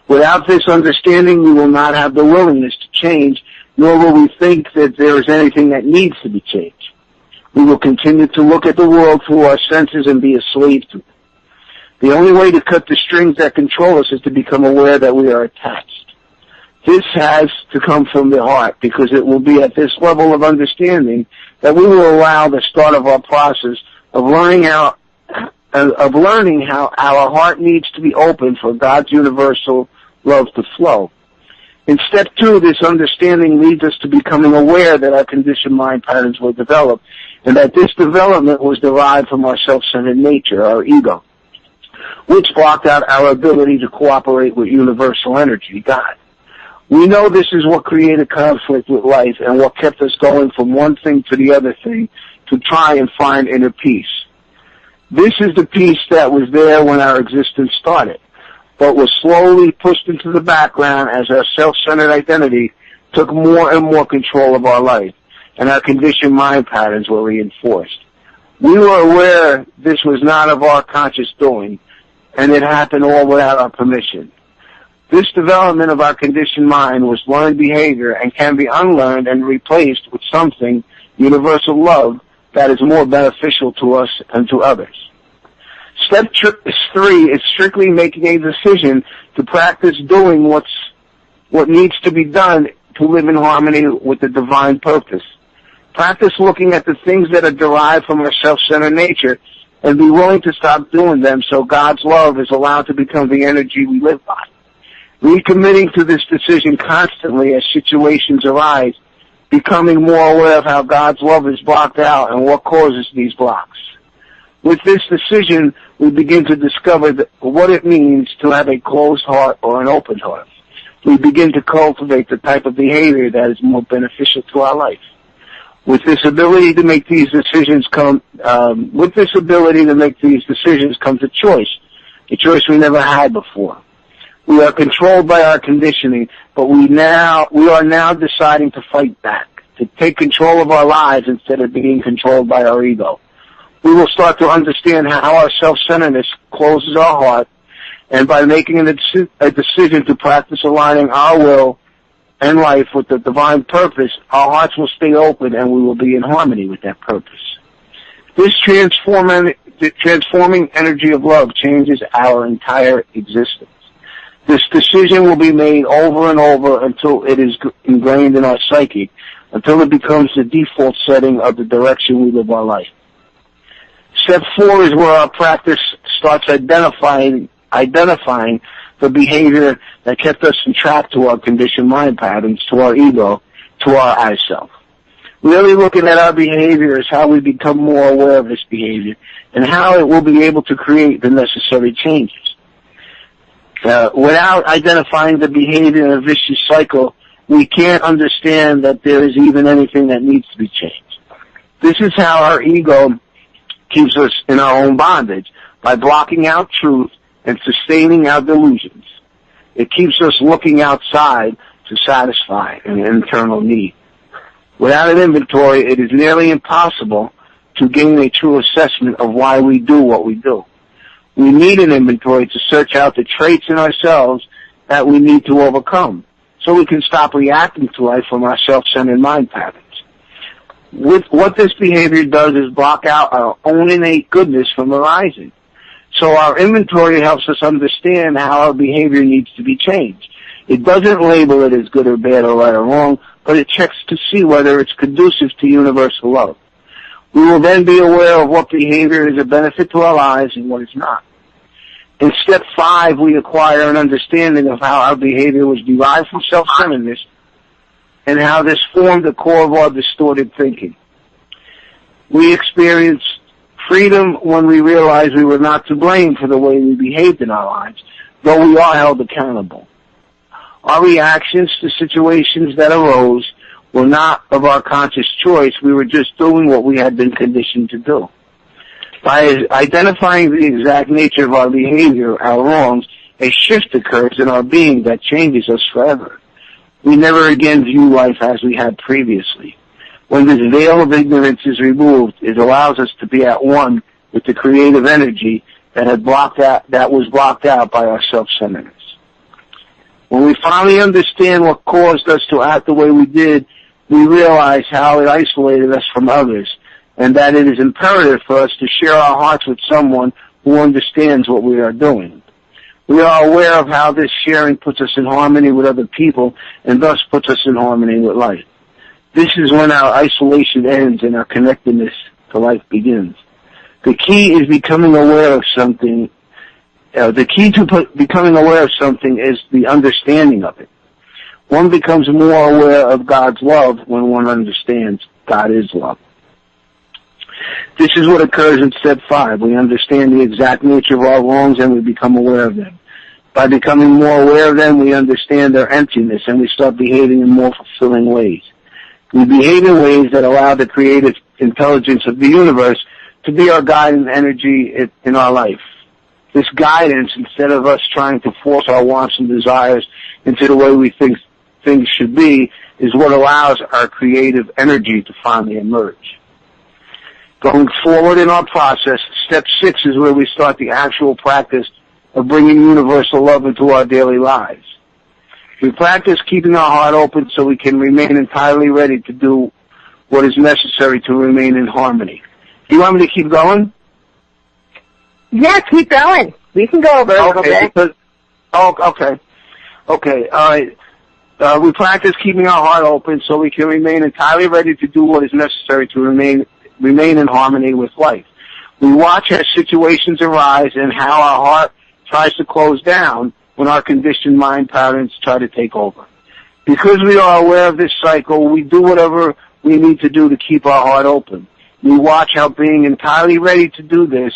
Without this understanding, we will not have the willingness to change, nor will we think that there is anything that needs to be changed. We will continue to look at the world through our senses and be a slave to it. The only way to cut the strings that control us is to become aware that we are attached. This has to come from the heart, because it will be at this level of understanding that we will allow the start of our process of learning how our heart needs to be open for God's universal love to flow. In step two, this understanding leads us to becoming aware that our conditioned mind patterns were developed, and that this development was derived from our self-centered nature, our ego, which blocked out our ability to cooperate with universal energy, God. We know this is what created conflict with life and what kept us going from one thing to the other thing to try and find inner peace. This is the peace that was there when our existence started, but was slowly pushed into the background as our self-centered identity took more and more control of our life, and our conditioned mind patterns were reinforced. We were aware this was not of our conscious doing, and it happened all without our permission. This development of our conditioned mind was learned behavior and can be unlearned and replaced with something, universal love, that is more beneficial to us and to others. Step 3 is strictly making a decision to practice doing what needs to be done to live in harmony with the divine purpose. Practice looking at the things that are derived from our self-centered nature and be willing to stop doing them so God's love is allowed to become the energy we live by. Recommitting to this decision constantly as situations arise, becoming more aware of how God's love is blocked out and what causes these blocks. With this decision, we begin to discover what it means to have a closed heart or an open heart. We begin to cultivate the type of behavior that is more beneficial to our life. With this ability to make these decisions comes a choice, a choice we never had before. We are controlled by our conditioning, but we are now deciding to fight back, to take control of our lives instead of being controlled by our ego. We will start to understand how our self-centeredness closes our heart, and by making a decision to practice aligning our will and life with the divine purpose, our hearts will stay open and we will be in harmony with that purpose. This transforming energy of love changes our entire existence. This decision will be made over and over until it is ingrained in our psyche, until it becomes the default setting of the direction we live our life. Step 4 is where our practice starts identifying the behavior that kept us entrapped to our conditioned mind patterns, to our ego, to our I self. Really looking at our behavior is how we become more aware of this behavior and how it will be able to create the necessary changes. Without identifying the behavior in a vicious cycle, we can't understand that there is even anything that needs to be changed. This is how our ego keeps us in our own bondage, by blocking out truth and sustaining our delusions. It keeps us looking outside to satisfy an internal need. Without an inventory, it is nearly impossible to gain a true assessment of why we do what we do. We need an inventory to search out the traits in ourselves that we need to overcome, so we can stop reacting to life from our self-centered mind patterns. What this behavior does is block out our own innate goodness from arising. So our inventory helps us understand how our behavior needs to be changed. It doesn't label it as good or bad or right or wrong, but it checks to see whether it's conducive to universal love. We will then be aware of what behavior is a benefit to our lives and what is not. In step 5, we acquire an understanding of how our behavior was derived from self-centeredness and how this formed the core of our distorted thinking. We experience freedom when we realize we were not to blame for the way we behaved in our lives, though we are held accountable. Our reactions to situations that arose were not of our conscious choice. We were just doing what we had been conditioned to do. By identifying the exact nature of our behavior, our wrongs, a shift occurs in our being that changes us forever. We never again view life as we had previously. When this veil of ignorance is removed, it allows us to be at one with the creative energy that was blocked out by our self-centeredness. When we finally understand what caused us to act the way we did, we realize how it isolated us from others, and that it is imperative for us to share our hearts with someone who understands what we are doing. We are aware of how this sharing puts us in harmony with other people and thus puts us in harmony with life. This is when our isolation ends and our connectedness to life begins. The key is becoming aware of something. Becoming aware of something is the understanding of it. One becomes more aware of God's love when one understands God is love. This is what occurs in step 5. We understand the exact nature of our wrongs and we become aware of them. By becoming more aware of them, we understand their emptiness and we start behaving in more fulfilling ways. We behave in ways that allow the creative intelligence of the universe to be our guiding energy in our life. This guidance, instead of us trying to force our wants and desires into the way we think things should be, is what allows our creative energy to finally emerge. Going forward in our process, step 6 is where we start the actual practice of bringing universal love into our daily lives. We practice keeping our heart open so we can remain entirely ready to do what is necessary to remain in harmony. Do you want me to keep going? Yeah, keep going. We can go over a little bit. Okay, all right. We practice keeping our heart open so we can remain entirely ready to do what is necessary to remain in harmony with life. We watch as situations arise and how our heart tries to close down when our conditioned mind patterns try to take over. Because we are aware of this cycle, we do whatever we need to do to keep our heart open. We watch how being entirely ready to do this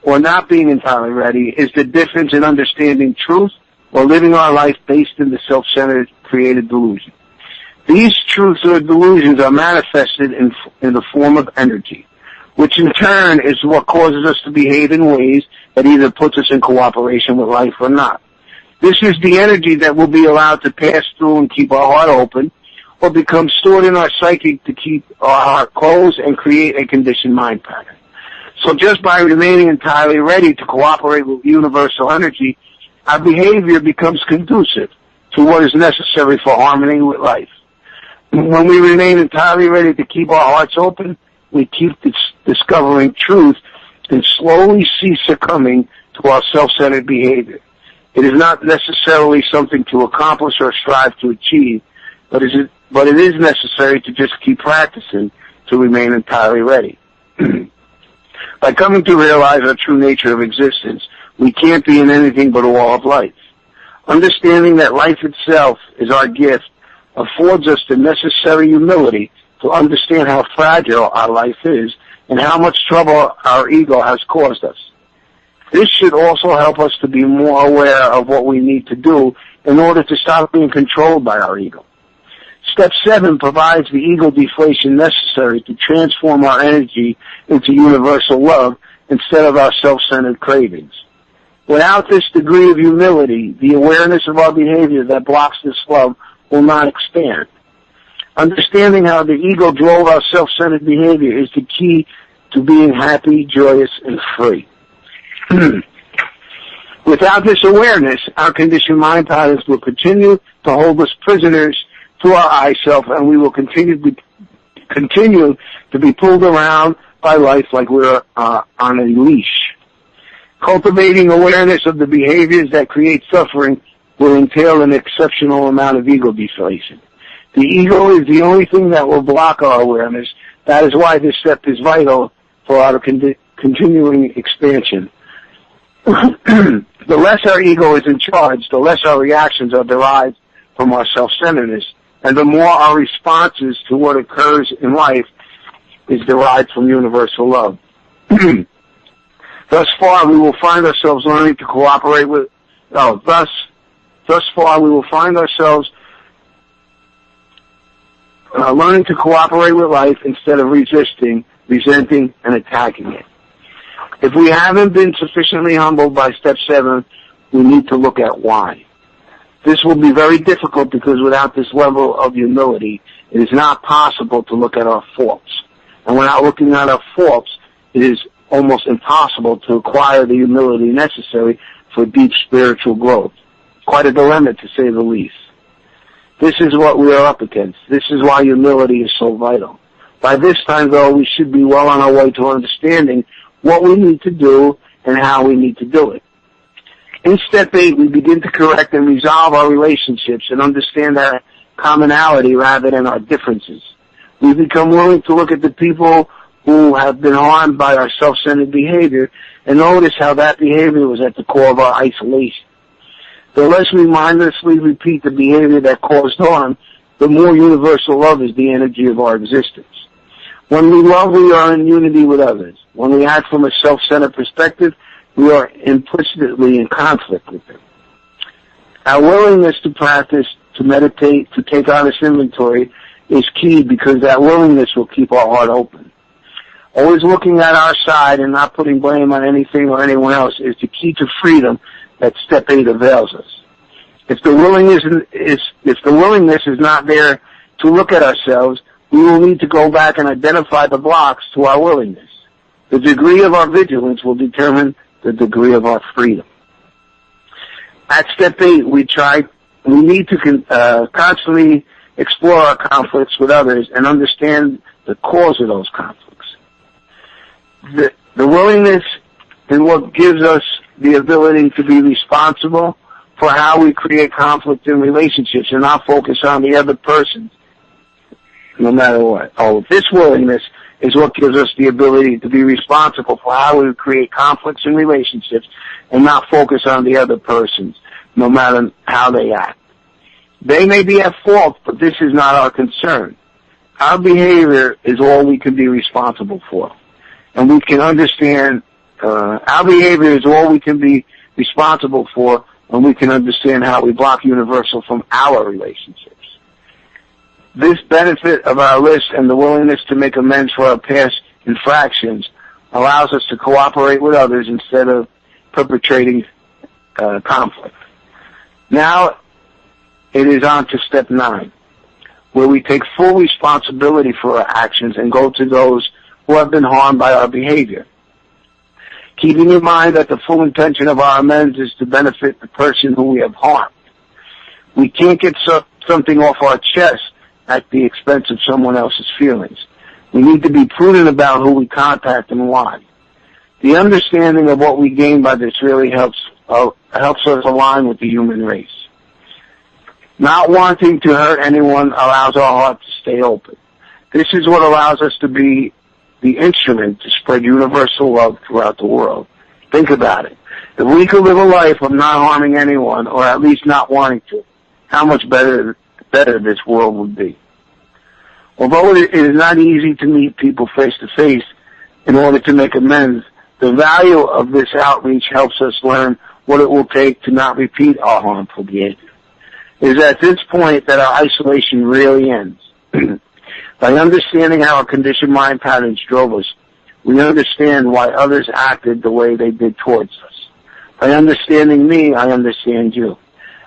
or not being entirely ready is the difference in understanding truth or living our life based in the self-centered created delusion. These truths or delusions are manifested in the form of energy, which in turn is what causes us to behave in ways that either puts us in cooperation with life or not. This is the energy that will be allowed to pass through and keep our heart open, or become stored in our psyche to keep our heart closed and create a conditioned mind pattern. So just by remaining entirely ready to cooperate with universal energy, our behavior becomes conducive to what is necessary for harmony with life. When we remain entirely ready to keep our hearts open, we keep discovering truth and slowly cease succumbing to our self-centered behavior. It is not necessarily something to accomplish or strive to achieve, but it is necessary to just keep practicing to remain entirely ready. By coming to realize our true nature of existence, we can't be in anything but all of life. Understanding that life itself is our gift affords us the necessary humility to understand how fragile our life is and how much trouble our ego has caused us. This should also help us to be more aware of what we need to do in order to stop being controlled by our ego. Step 7 provides the ego deflation necessary to transform our energy into universal love instead of our self-centered cravings. Without this degree of humility, the awareness of our behavior that blocks this love will not expand. Understanding how the ego drove our self-centered behavior is the key to being happy, joyous, and free. Without this awareness, our conditioned mind patterns will continue to hold us prisoners to our I self, and we will continue to be pulled around by life like we're on a leash. Cultivating awareness of the behaviors that create suffering will entail an exceptional amount of ego deflation. The ego is the only thing that will block our awareness. That is why this step is vital for our continuing expansion. The less our ego is in charge, the less our reactions are derived from our self-centeredness, and the more our responses to what occurs in life is derived from universal love. Thus far, we will find ourselves learning to cooperate with. Thus far, we will find ourselves learning to cooperate with life instead of resisting, resenting, and attacking it. If we haven't been sufficiently humbled by step 7, we need to look at why. This will be very difficult because without this level of humility, it is not possible to look at our faults. And without looking at our faults, it is almost impossible to acquire the humility necessary for deep spiritual growth. Quite a dilemma, to say the least. This is what we are up against. This is why humility is so vital. By this time, though, we should be well on our way to understanding what we need to do and how we need to do it. In step 8, we begin to correct and resolve our relationships and understand our commonality rather than our differences. We become willing to look at the people who have been harmed by our self-centered behavior and notice how that behavior was at the core of our isolation. The less we mindlessly repeat the behavior that caused harm, the more universal love is the energy of our existence. When we love, we are in unity with others. When we act from a self-centered perspective, we are implicitly in conflict with them. Our willingness to practice, to meditate, to take honest inventory is key because that willingness will keep our heart open. Always looking at our side and not putting blame on anything or anyone else is the key to freedom that step 8 avails us. If the willingness is not there to look at ourselves, we will need to go back and identify the blocks to our willingness. The degree of our vigilance will determine the degree of our freedom. At step 8, we need to constantly explore our conflicts with others and understand the cause of those conflicts. The willingness is what gives us the ability to be responsible for how we create conflict in relationships and not focus on the other person, no matter what. This willingness is what gives us the ability to be responsible for how we create conflicts in relationships and not focus on the other persons, no matter how they act. They may be at fault, but this is not our concern. Our behavior is all we can be responsible for. And we can understand, our behavior is all we can be responsible for, and we can understand how we block universal from our relationships. This benefit of our list and the willingness to make amends for our past infractions allows us to cooperate with others instead of perpetrating conflict. Now it is on to step 9, where we take full responsibility for our actions and go to those who have been harmed by our behavior. Keeping in mind that the full intention of our amends is to benefit the person who we have harmed. We can't get something off our chest at the expense of someone else's feelings. We need to be prudent about who we contact and why. The understanding of what we gain by this really helps us align with the human race. Not wanting to hurt anyone allows our heart to stay open. This is what allows us to be the instrument to spread universal love throughout the world. Think about it. If we could live a life of not harming anyone, or at least not wanting to, how much better this world would be. Although it is not easy to meet people face to face in order to make amends, the value of this outreach helps us learn what it will take to not repeat our harmful behavior. It is at this point that our isolation really ends. By understanding how our conditioned mind patterns drove us, we understand why others acted the way they did towards us. By understanding me, I understand you.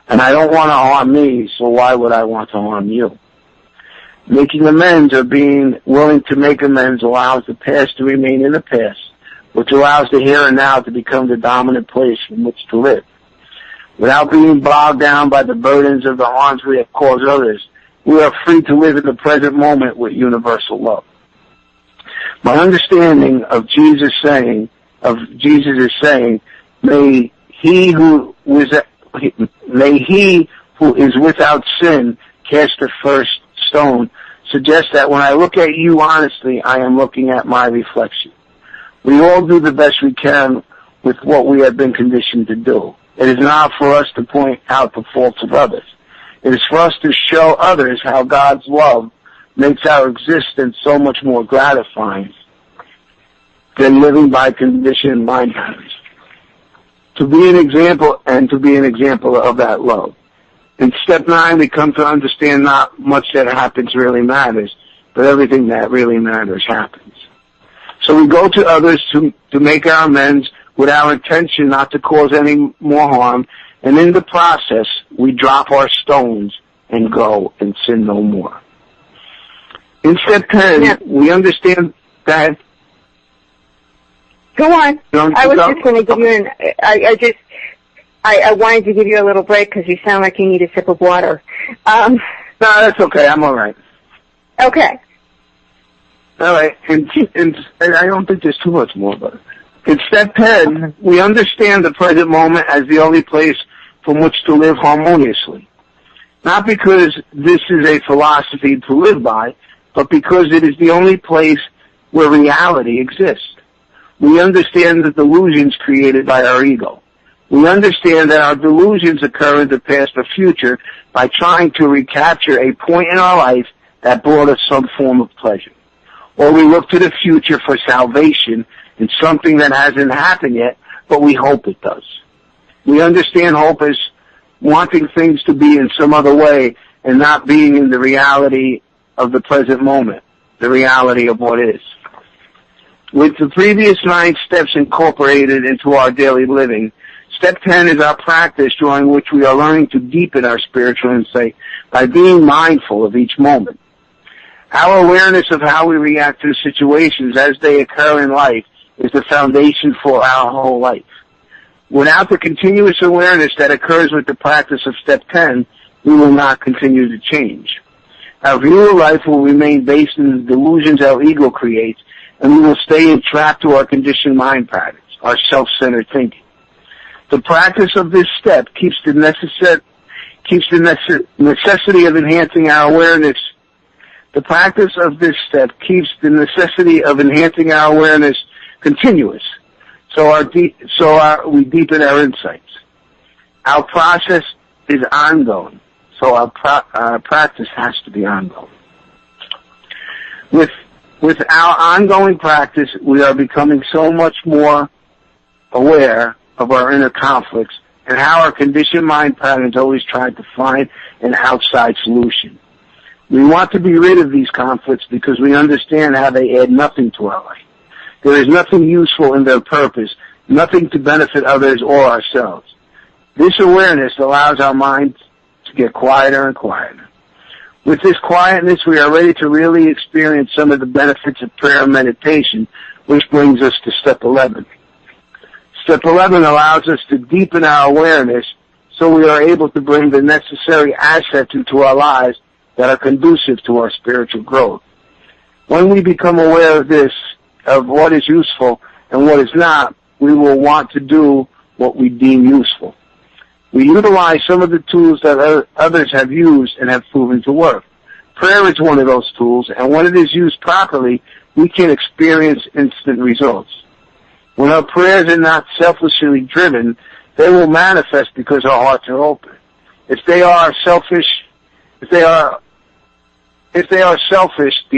And I don't want to harm me, so why would I want to harm you? Making amends or being willing to make amends allows the past to remain in the past, which allows the here and now to become the dominant place in which to live. Without being bogged down by the burdens of the harms we have caused others, we are free to live in the present moment with universal love. My understanding of Jesus is saying, may he who is without sin cast the first stone, suggests that when I look at you honestly, I am looking at my reflection. We all do the best we can with what we have been conditioned to do. It is not for us to point out the faults of others. It is for us to show others how God's love makes our existence so much more gratifying than living by conditioned mind patterns. To be an example of that love. In step 9, we come to understand not much that happens really matters, but everything that really matters happens. So we go to others to make our amends with our intention not to cause any more harm, and in the process, we drop our stones and go and sin no more. In step 10, we understand that... Go on. I was just going to give you I wanted to give you a little break because you sound like you need a sip of water. No, that's okay. I'm all right. Okay. All right. And I don't think there's too much more, but in step 10, we understand the present moment as the only place from which to live harmoniously. Not because this is a philosophy to live by, but because it is the only place where reality exists. We understand the delusions created by our ego. We understand that our delusions occur in the past or future by trying to recapture a point in our life that brought us some form of pleasure. Or we look to the future for salvation in something that hasn't happened yet, but we hope it does. We understand hope as wanting things to be in some other way and not being in the reality of the present moment, the reality of what is. With the previous 9 steps incorporated into our daily living, step 10 is our practice during which we are learning to deepen our spiritual insight by being mindful of each moment. Our awareness of how we react to situations as they occur in life is the foundation for our whole life. Without the continuous awareness that occurs with the practice of step 10, we will not continue to change. Our view of life will remain based in the delusions our ego creates, and we will stay entrapped to our conditioned mind patterns, our self-centered thinking. The practice of this step keeps the necessity of enhancing our awareness. The practice of this step keeps the necessity of enhancing our awareness continuous, we deepen our insights. Our process is ongoing, so our practice has to be ongoing. With our ongoing practice, we are becoming so much more aware of our inner conflicts and how our conditioned mind patterns always try to find an outside solution. We want to be rid of these conflicts because we understand how they add nothing to our life. There is nothing useful in their purpose, nothing to benefit others or ourselves. This awareness allows our mind to get quieter and quieter. With this quietness, we are ready to really experience some of the benefits of prayer and meditation, which brings us to step 11. Step 11 allows us to deepen our awareness so we are able to bring the necessary assets into our lives that are conducive to our spiritual growth. When we become aware of this, of what is useful and what is not, we will want to do what we deem useful. We utilize some of the tools that others have used and have proven to work. Prayer is one of those tools, and when it is used properly, we can experience instant results. When our prayers are not selfishly driven, they will manifest because our hearts are open. If they are selfish, the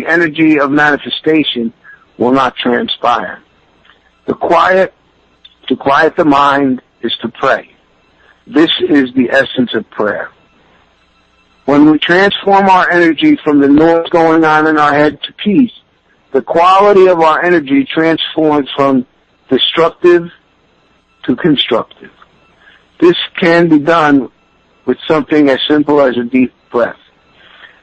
energy of manifestation will not transpire. To quiet the mind is to pray. This is the essence of prayer. When we transform our energy from the noise going on in our head to peace, the quality of our energy transforms from destructive to constructive. This can be done with something as simple as a deep breath.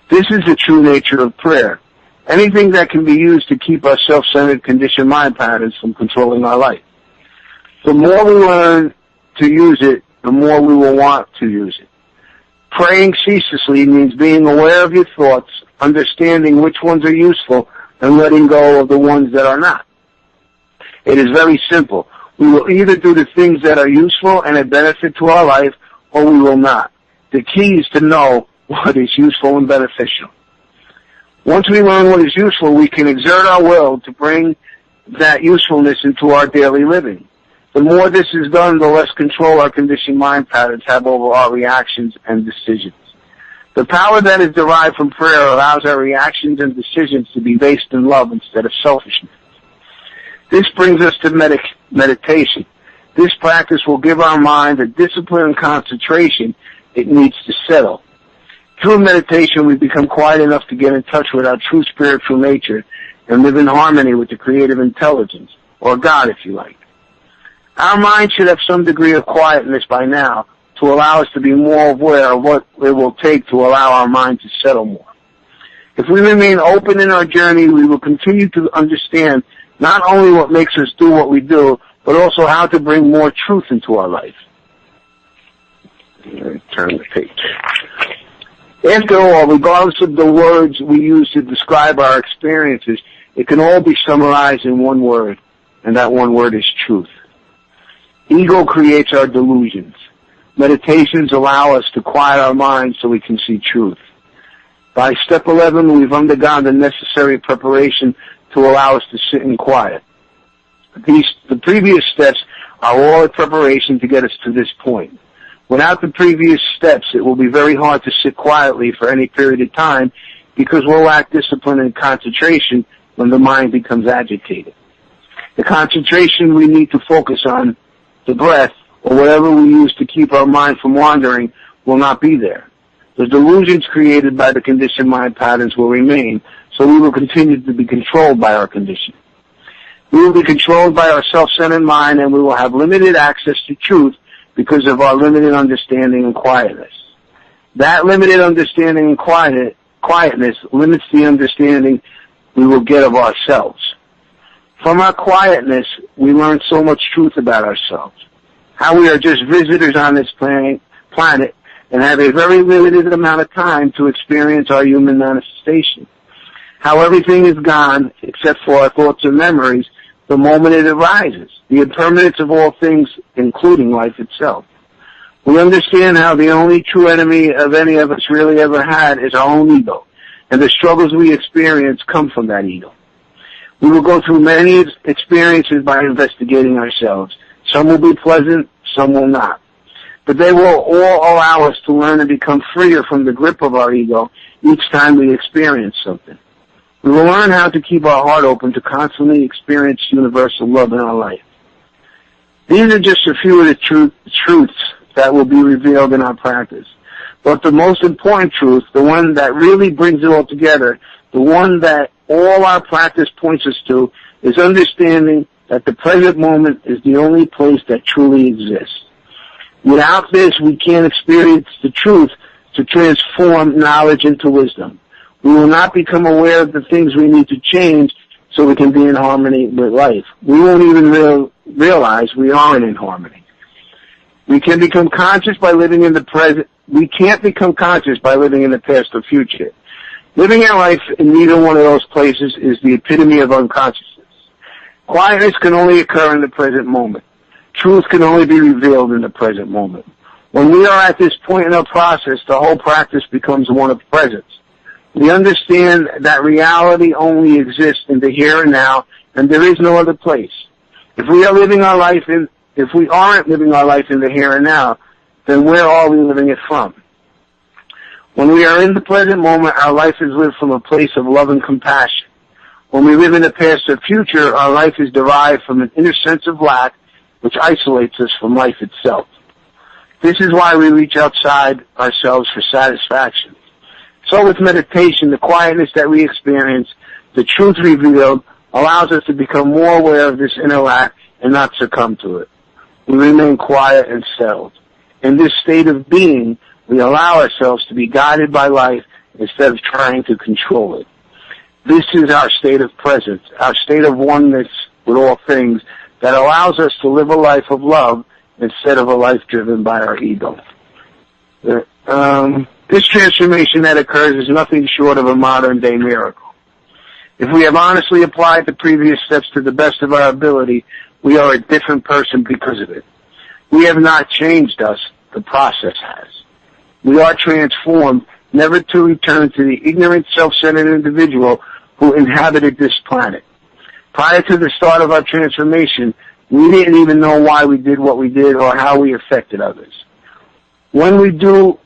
This is the true nature of prayer. Anything that can be used to keep our self-centered conditioned mind patterns from controlling our life. The more we learn to use it, the more we will want to use it. Praying ceaselessly means being aware of your thoughts, understanding which ones are useful, and letting go of the ones that are not. It is very simple. We will either do the things that are useful and a benefit to our life, or we will not. The key is to know what is useful and beneficial. Once we learn what is useful, we can exert our will to bring that usefulness into our daily living. The more this is done, the less control our conditioned mind patterns have over our reactions and decisions. The power that is derived from prayer allows our reactions and decisions to be based in love instead of selfishness. This brings us to meditation. This practice will give our mind the discipline and concentration it needs to settle. Through meditation, we become quiet enough to get in touch with our true spiritual nature and live in harmony with the creative intelligence, or God if you like. Our mind should have some degree of quietness by now to allow us to be more aware of what it will take to allow our mind to settle more. If we remain open in our journey, we will continue to understand not only what makes us do what we do, but also how to bring more truth into our life. Turn the page. After all, regardless of the words we use to describe our experiences, it can all be summarized in one word, and that one word is truth. Ego creates our delusions. Meditations allow us to quiet our minds so we can see truth. By step 11, we've undergone the necessary preparation to allow us to sit in quiet. The previous steps are all a preparation to get us to this point. Without the previous steps, it will be very hard to sit quietly for any period of time because we'll lack discipline and concentration when the mind becomes agitated. The concentration we need to focus on, the breath, or whatever we use to keep our mind from wandering, will not be there. The delusions created by the conditioned mind patterns will remain, so we will continue to be controlled by our condition. We will be controlled by our self-centered mind, and we will have limited access to truth because of our limited understanding and quietness. That limited understanding and quietness limits the understanding we will get of ourselves. From our quietness, we learn so much truth about ourselves. How we are just visitors on this planet and have a very limited amount of time to experience our human manifestation. How everything is gone, except for our thoughts and memories, the moment it arises. The impermanence of all things, including life itself. We understand how the only true enemy of any of us really ever had is our own ego, and the struggles we experience come from that ego. We will go through many experiences by investigating ourselves. Some will be pleasant, some will not. But they will all allow us to learn and become freer from the grip of our ego each time we experience something. We will learn how to keep our heart open to constantly experience universal love in our life. These are just a few of the truths that will be revealed in our practice. But the most important truth, the one that really brings it all together, the one that all our practice points us to, is understanding that the present moment is the only place that truly exists. Without this, we can't experience the truth to transform knowledge into wisdom. We will not become aware of the things we need to change so we can be in harmony with life. We won't even realize we aren't in harmony. We can become conscious by living in the present. We can't become conscious by living in the past or future. Living our life in neither one of those places is the epitome of unconsciousness. Quietness can only occur in the present moment. Truth can only be revealed in the present moment. When we are at this point in our process, the whole practice becomes one of presence. We understand that reality only exists in the here and now, and there is no other place. If we aren't living our life in the here and now, then where are we living it from? When we are in the present moment, our life is lived from a place of love and compassion. When we live in the past or future, our life is derived from an inner sense of lack, which isolates us from life itself. This is why we reach outside ourselves for satisfaction. So with meditation, the quietness that we experience, the truth revealed, allows us to become more aware of this inner lack and not succumb to it. We remain quiet and settled. In this state of being, we allow ourselves to be guided by life instead of trying to control it. This is our state of presence, our state of oneness with all things that allows us to live a life of love instead of a life driven by our ego. This transformation that occurs is nothing short of a modern-day miracle. If we have honestly applied the previous steps to the best of our ability, we are a different person because of it. We have not changed us, the process has. We are transformed, never to return to the ignorant, self-centered individual who inhabited this planet. Prior to the start of our transformation, we didn't even know why we did what we did or how we affected others. When we do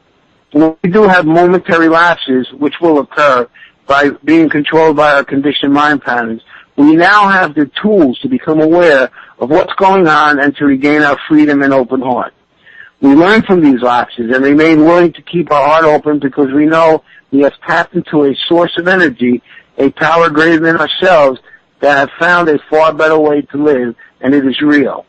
have momentary lapses, which will occur by being controlled by our conditioned mind patterns, we now have the tools to become aware of what's going on and to regain our freedom and open heart. We learn from these lapses and remain willing to keep our heart open because we know we have tapped into a source of energy, a power greater than ourselves, that have found a far better way to live, and it is real.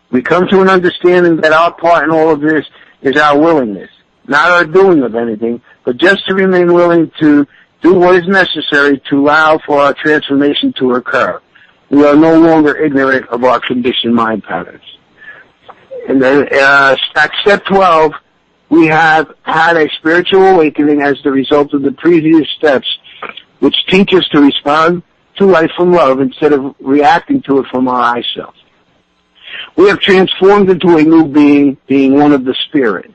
We come to an understanding that our part in all of this is our willingness, not our doing of anything, but just to remain willing to do what is necessary to allow for our transformation to occur. We are no longer ignorant of our conditioned mind patterns. And then at step 12, we have had a spiritual awakening as the result of the previous steps, which teach us to respond to life from love instead of reacting to it from our I self. We have transformed into a new being, being one of the Spirit.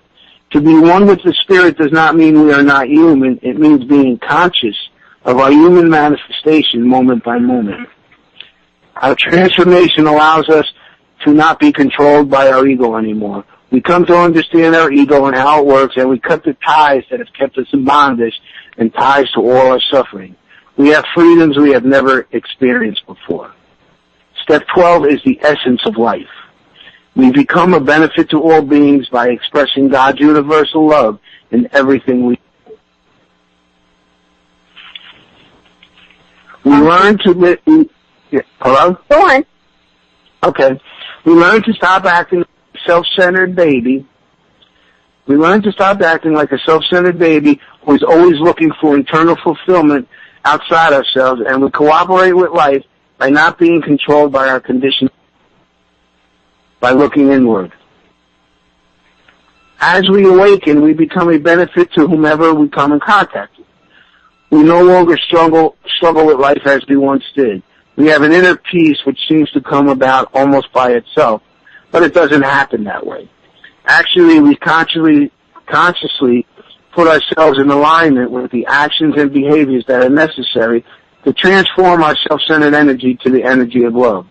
To be one with the Spirit does not mean we are not human. It means being conscious of our human manifestation moment by moment. Our transformation allows us to not be controlled by our ego anymore. We come to understand our ego and how it works, and we cut the ties that have kept us in bondage and ties to all our suffering. We have freedoms we have never experienced before. Step 12 is the essence of life. We become a benefit to all beings by expressing God's universal love in everything we do. We learn to live... Hello? Go on. Okay. We learn to stop acting like a self-centered baby. We learn to stop acting like a self-centered baby who is always looking for internal fulfillment outside ourselves, and we cooperate with life by not being controlled by our conditions, by looking inward. As we awaken, we become a benefit to whomever we come in contact with. We no longer struggle with life as we once did. We have an inner peace which seems to come about almost by itself, but it doesn't happen that way. Actually, we consciously put ourselves in alignment with the actions and behaviors that are necessary to transform our self-centered energy to the energy of love.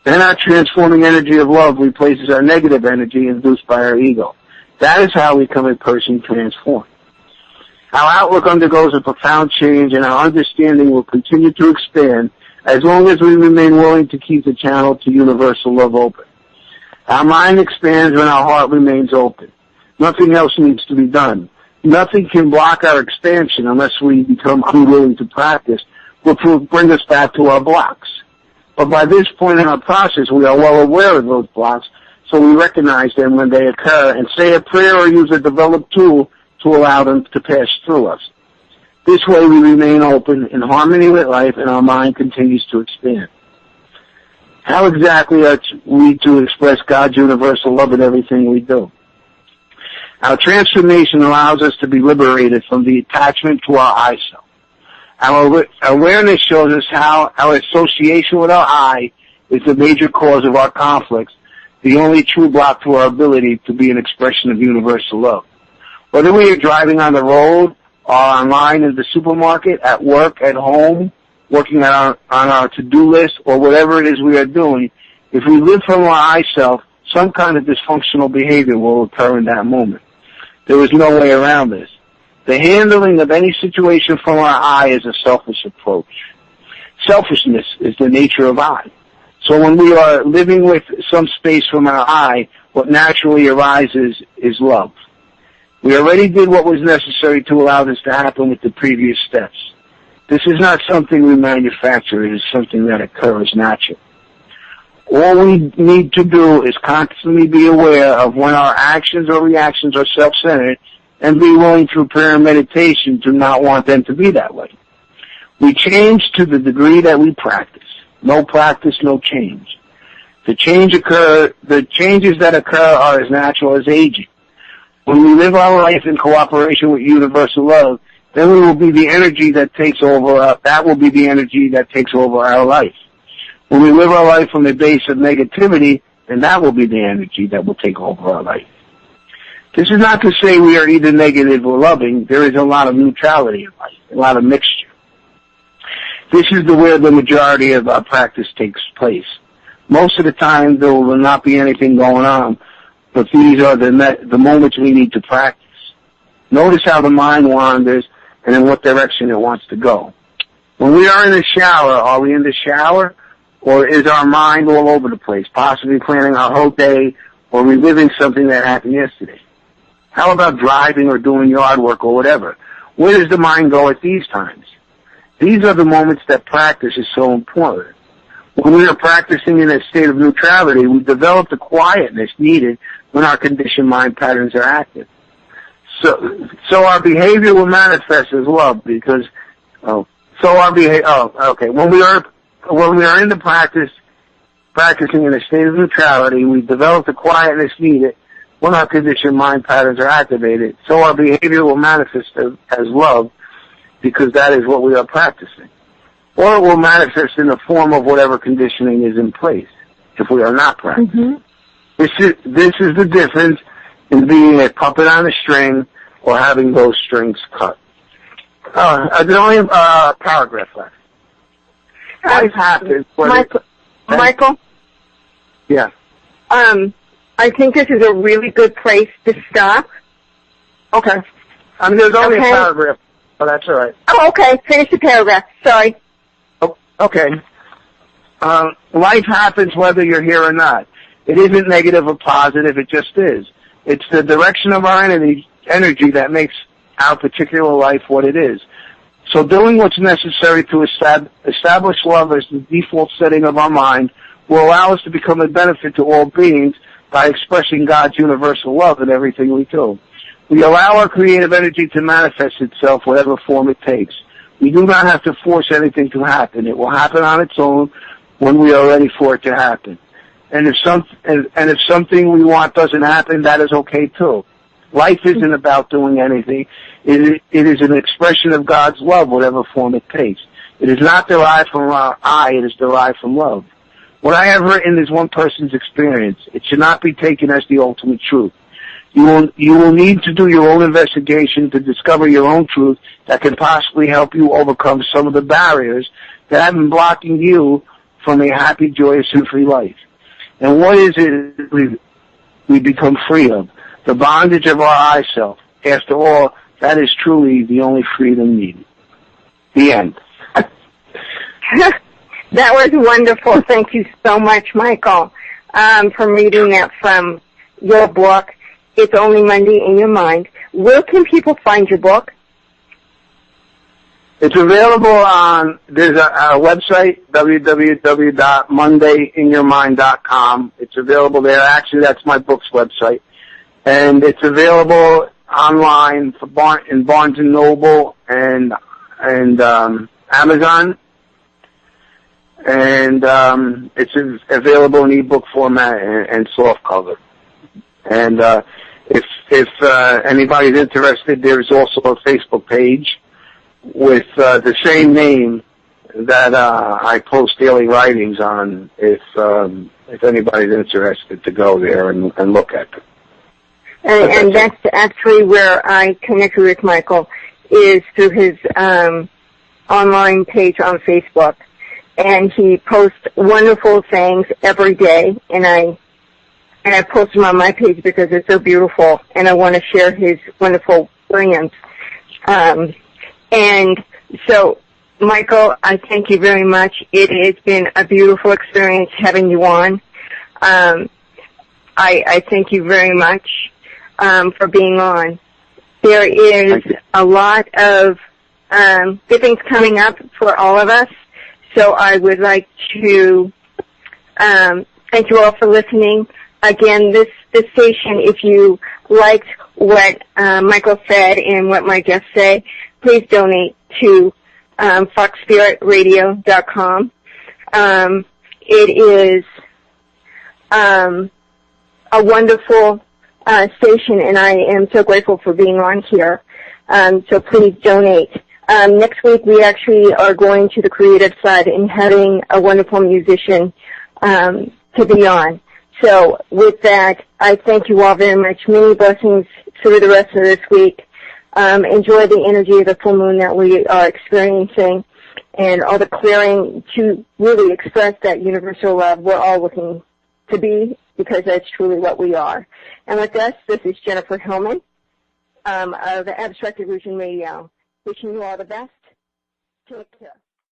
Then our transforming energy of love replaces our negative energy induced by our ego. That is how we become a person transformed. Our outlook undergoes a profound change, and our understanding will continue to expand as long as we remain willing to keep the channel to universal love open. Our mind expands when our heart remains open. Nothing else needs to be done. nothing can block our expansion unless we become unwilling to practice, which will bring us back to our blocks. But by this point in our process, we are well aware of those blocks, so we recognize them when they occur and say a prayer or use a developed tool to allow them to pass through us. This way we remain open, in harmony with life, and our mind continues to expand. How exactly are we to express God's universal love in everything we do? Our transformation allows us to be liberated from the attachment to our I self. Our awareness shows us how our association with our I is the major cause of our conflicts, the only true block to our ability to be an expression of universal love. Whether we are driving on the road, or online in the supermarket, at work, at home, working on our to-do list, or whatever it is we are doing, if we live from our I self, some kind of dysfunctional behavior will occur in that moment. There is no way around this. The handling of any situation from our I is a selfish approach. Selfishness is the nature of I. So when we are living with some space from our I, what naturally arises is love. We already did what was necessary to allow this to happen with the previous steps. This is not something we manufacture. It is something that occurs naturally. All we need to do is constantly be aware of when our actions or reactions are self-centered and be willing through prayer and meditation to not want them to be that way. We change to the degree that we practice. No practice, no change. The changes that occur are as natural as aging. When we live our life in cooperation with universal love, then we will be the energy that takes over. That will be the energy that takes over our life. When we live our life from a base of negativity, then that will be the energy that will take over our life. This is not to say we are either negative or loving. There is a lot of neutrality in life, a lot of mixture. This is where the majority of our practice takes place. Most of the time, there will not be anything going on, but these are the moments we need to practice. Notice how the mind wanders and in what direction it wants to go. When we are in the shower, are we in the shower, or is our mind all over the place, possibly planning our whole day or reliving something that happened yesterday? How about driving or doing yard work or whatever? Where does the mind go at these times? These are the moments that practice is so important. When we are practicing in a state of neutrality, we develop the quietness needed when our conditioned mind patterns are active. So our behavior will manifest as love because, when we are in the practicing in a state of neutrality, we develop the quietness needed when our conditioned mind patterns are activated. So our behavior will manifest as love because that is what we are practicing. Or it will manifest in the form of whatever conditioning is in place if we are not practicing. Mm-hmm. This is the difference in being a puppet on a string or having those strings cut. There's only a paragraph left. What happens? Michael? Yeah. I think this is a really good place to stop. Okay. There's only a paragraph, but that's all right. Oh, okay. Finish the paragraph. Sorry. Oh, okay. Life happens whether you're here or not. It isn't negative or positive. It just is. It's the direction of our energy that makes our particular life what it is. So doing what's necessary to establish love as the default setting of our mind will allow us to become a benefit to all beings by expressing God's universal love in everything we do. We allow our creative energy to manifest itself, whatever form it takes. We do not have to force anything to happen. It will happen on its own when we are ready for it to happen. And if something we want doesn't happen, that is okay too. Life isn't about doing anything. It is an expression of God's love, whatever form it takes. It is not derived from our I, it is derived from love. What I have written is one person's experience. It should not be taken as the ultimate truth. You will need to do your own investigation to discover your own truth that can possibly help you overcome some of the barriers that have been blocking you from a happy, joyous, and free life. And what is it we become free of? The bondage of our I self. After all, that is truly the only freedom needed. The end. That was wonderful. Thank you so much, Michael, for reading that from your book, It's Only Monday in Your Mind. where can people find your book? It's available on, there's a website, www.mondayinyourmind.com. It's available there. Actually, that's my book's website. And it's available online for in Barnes & Noble and Amazon. And it's available in ebook format and soft cover. And if anybody's interested, there's also a Facebook page with the same name that I post daily writings on. If anybody's interested to go there and look at them. And that's actually where I connected with Michael, is through his online page on Facebook. And he posts wonderful things every day, and I post them on my page because they're so beautiful, and I want to share his wonderful brilliance. And so, Michael, I thank you very much. It has been a beautiful experience having you on. I thank you very much for being on. There is a lot of good things coming up for all of us. So I would like to thank you all for listening. Again, this station, if you liked what Michael said and what my guests say, please donate to foxspiritradio.com. It is a wonderful station, and I am so grateful for being on here. So please donate. Next week, we actually are going to the creative side and having a wonderful musician to be on. So with that, I thank you all very much. Many blessings through the rest of this week. Enjoy the energy of the full moon that we are experiencing and all the clearing to really express that universal love we're all looking to be, because that's truly what we are. And with us, this is Jennifer Hillman of Abstract Illusion Radio. Wishing you all the best. Take care.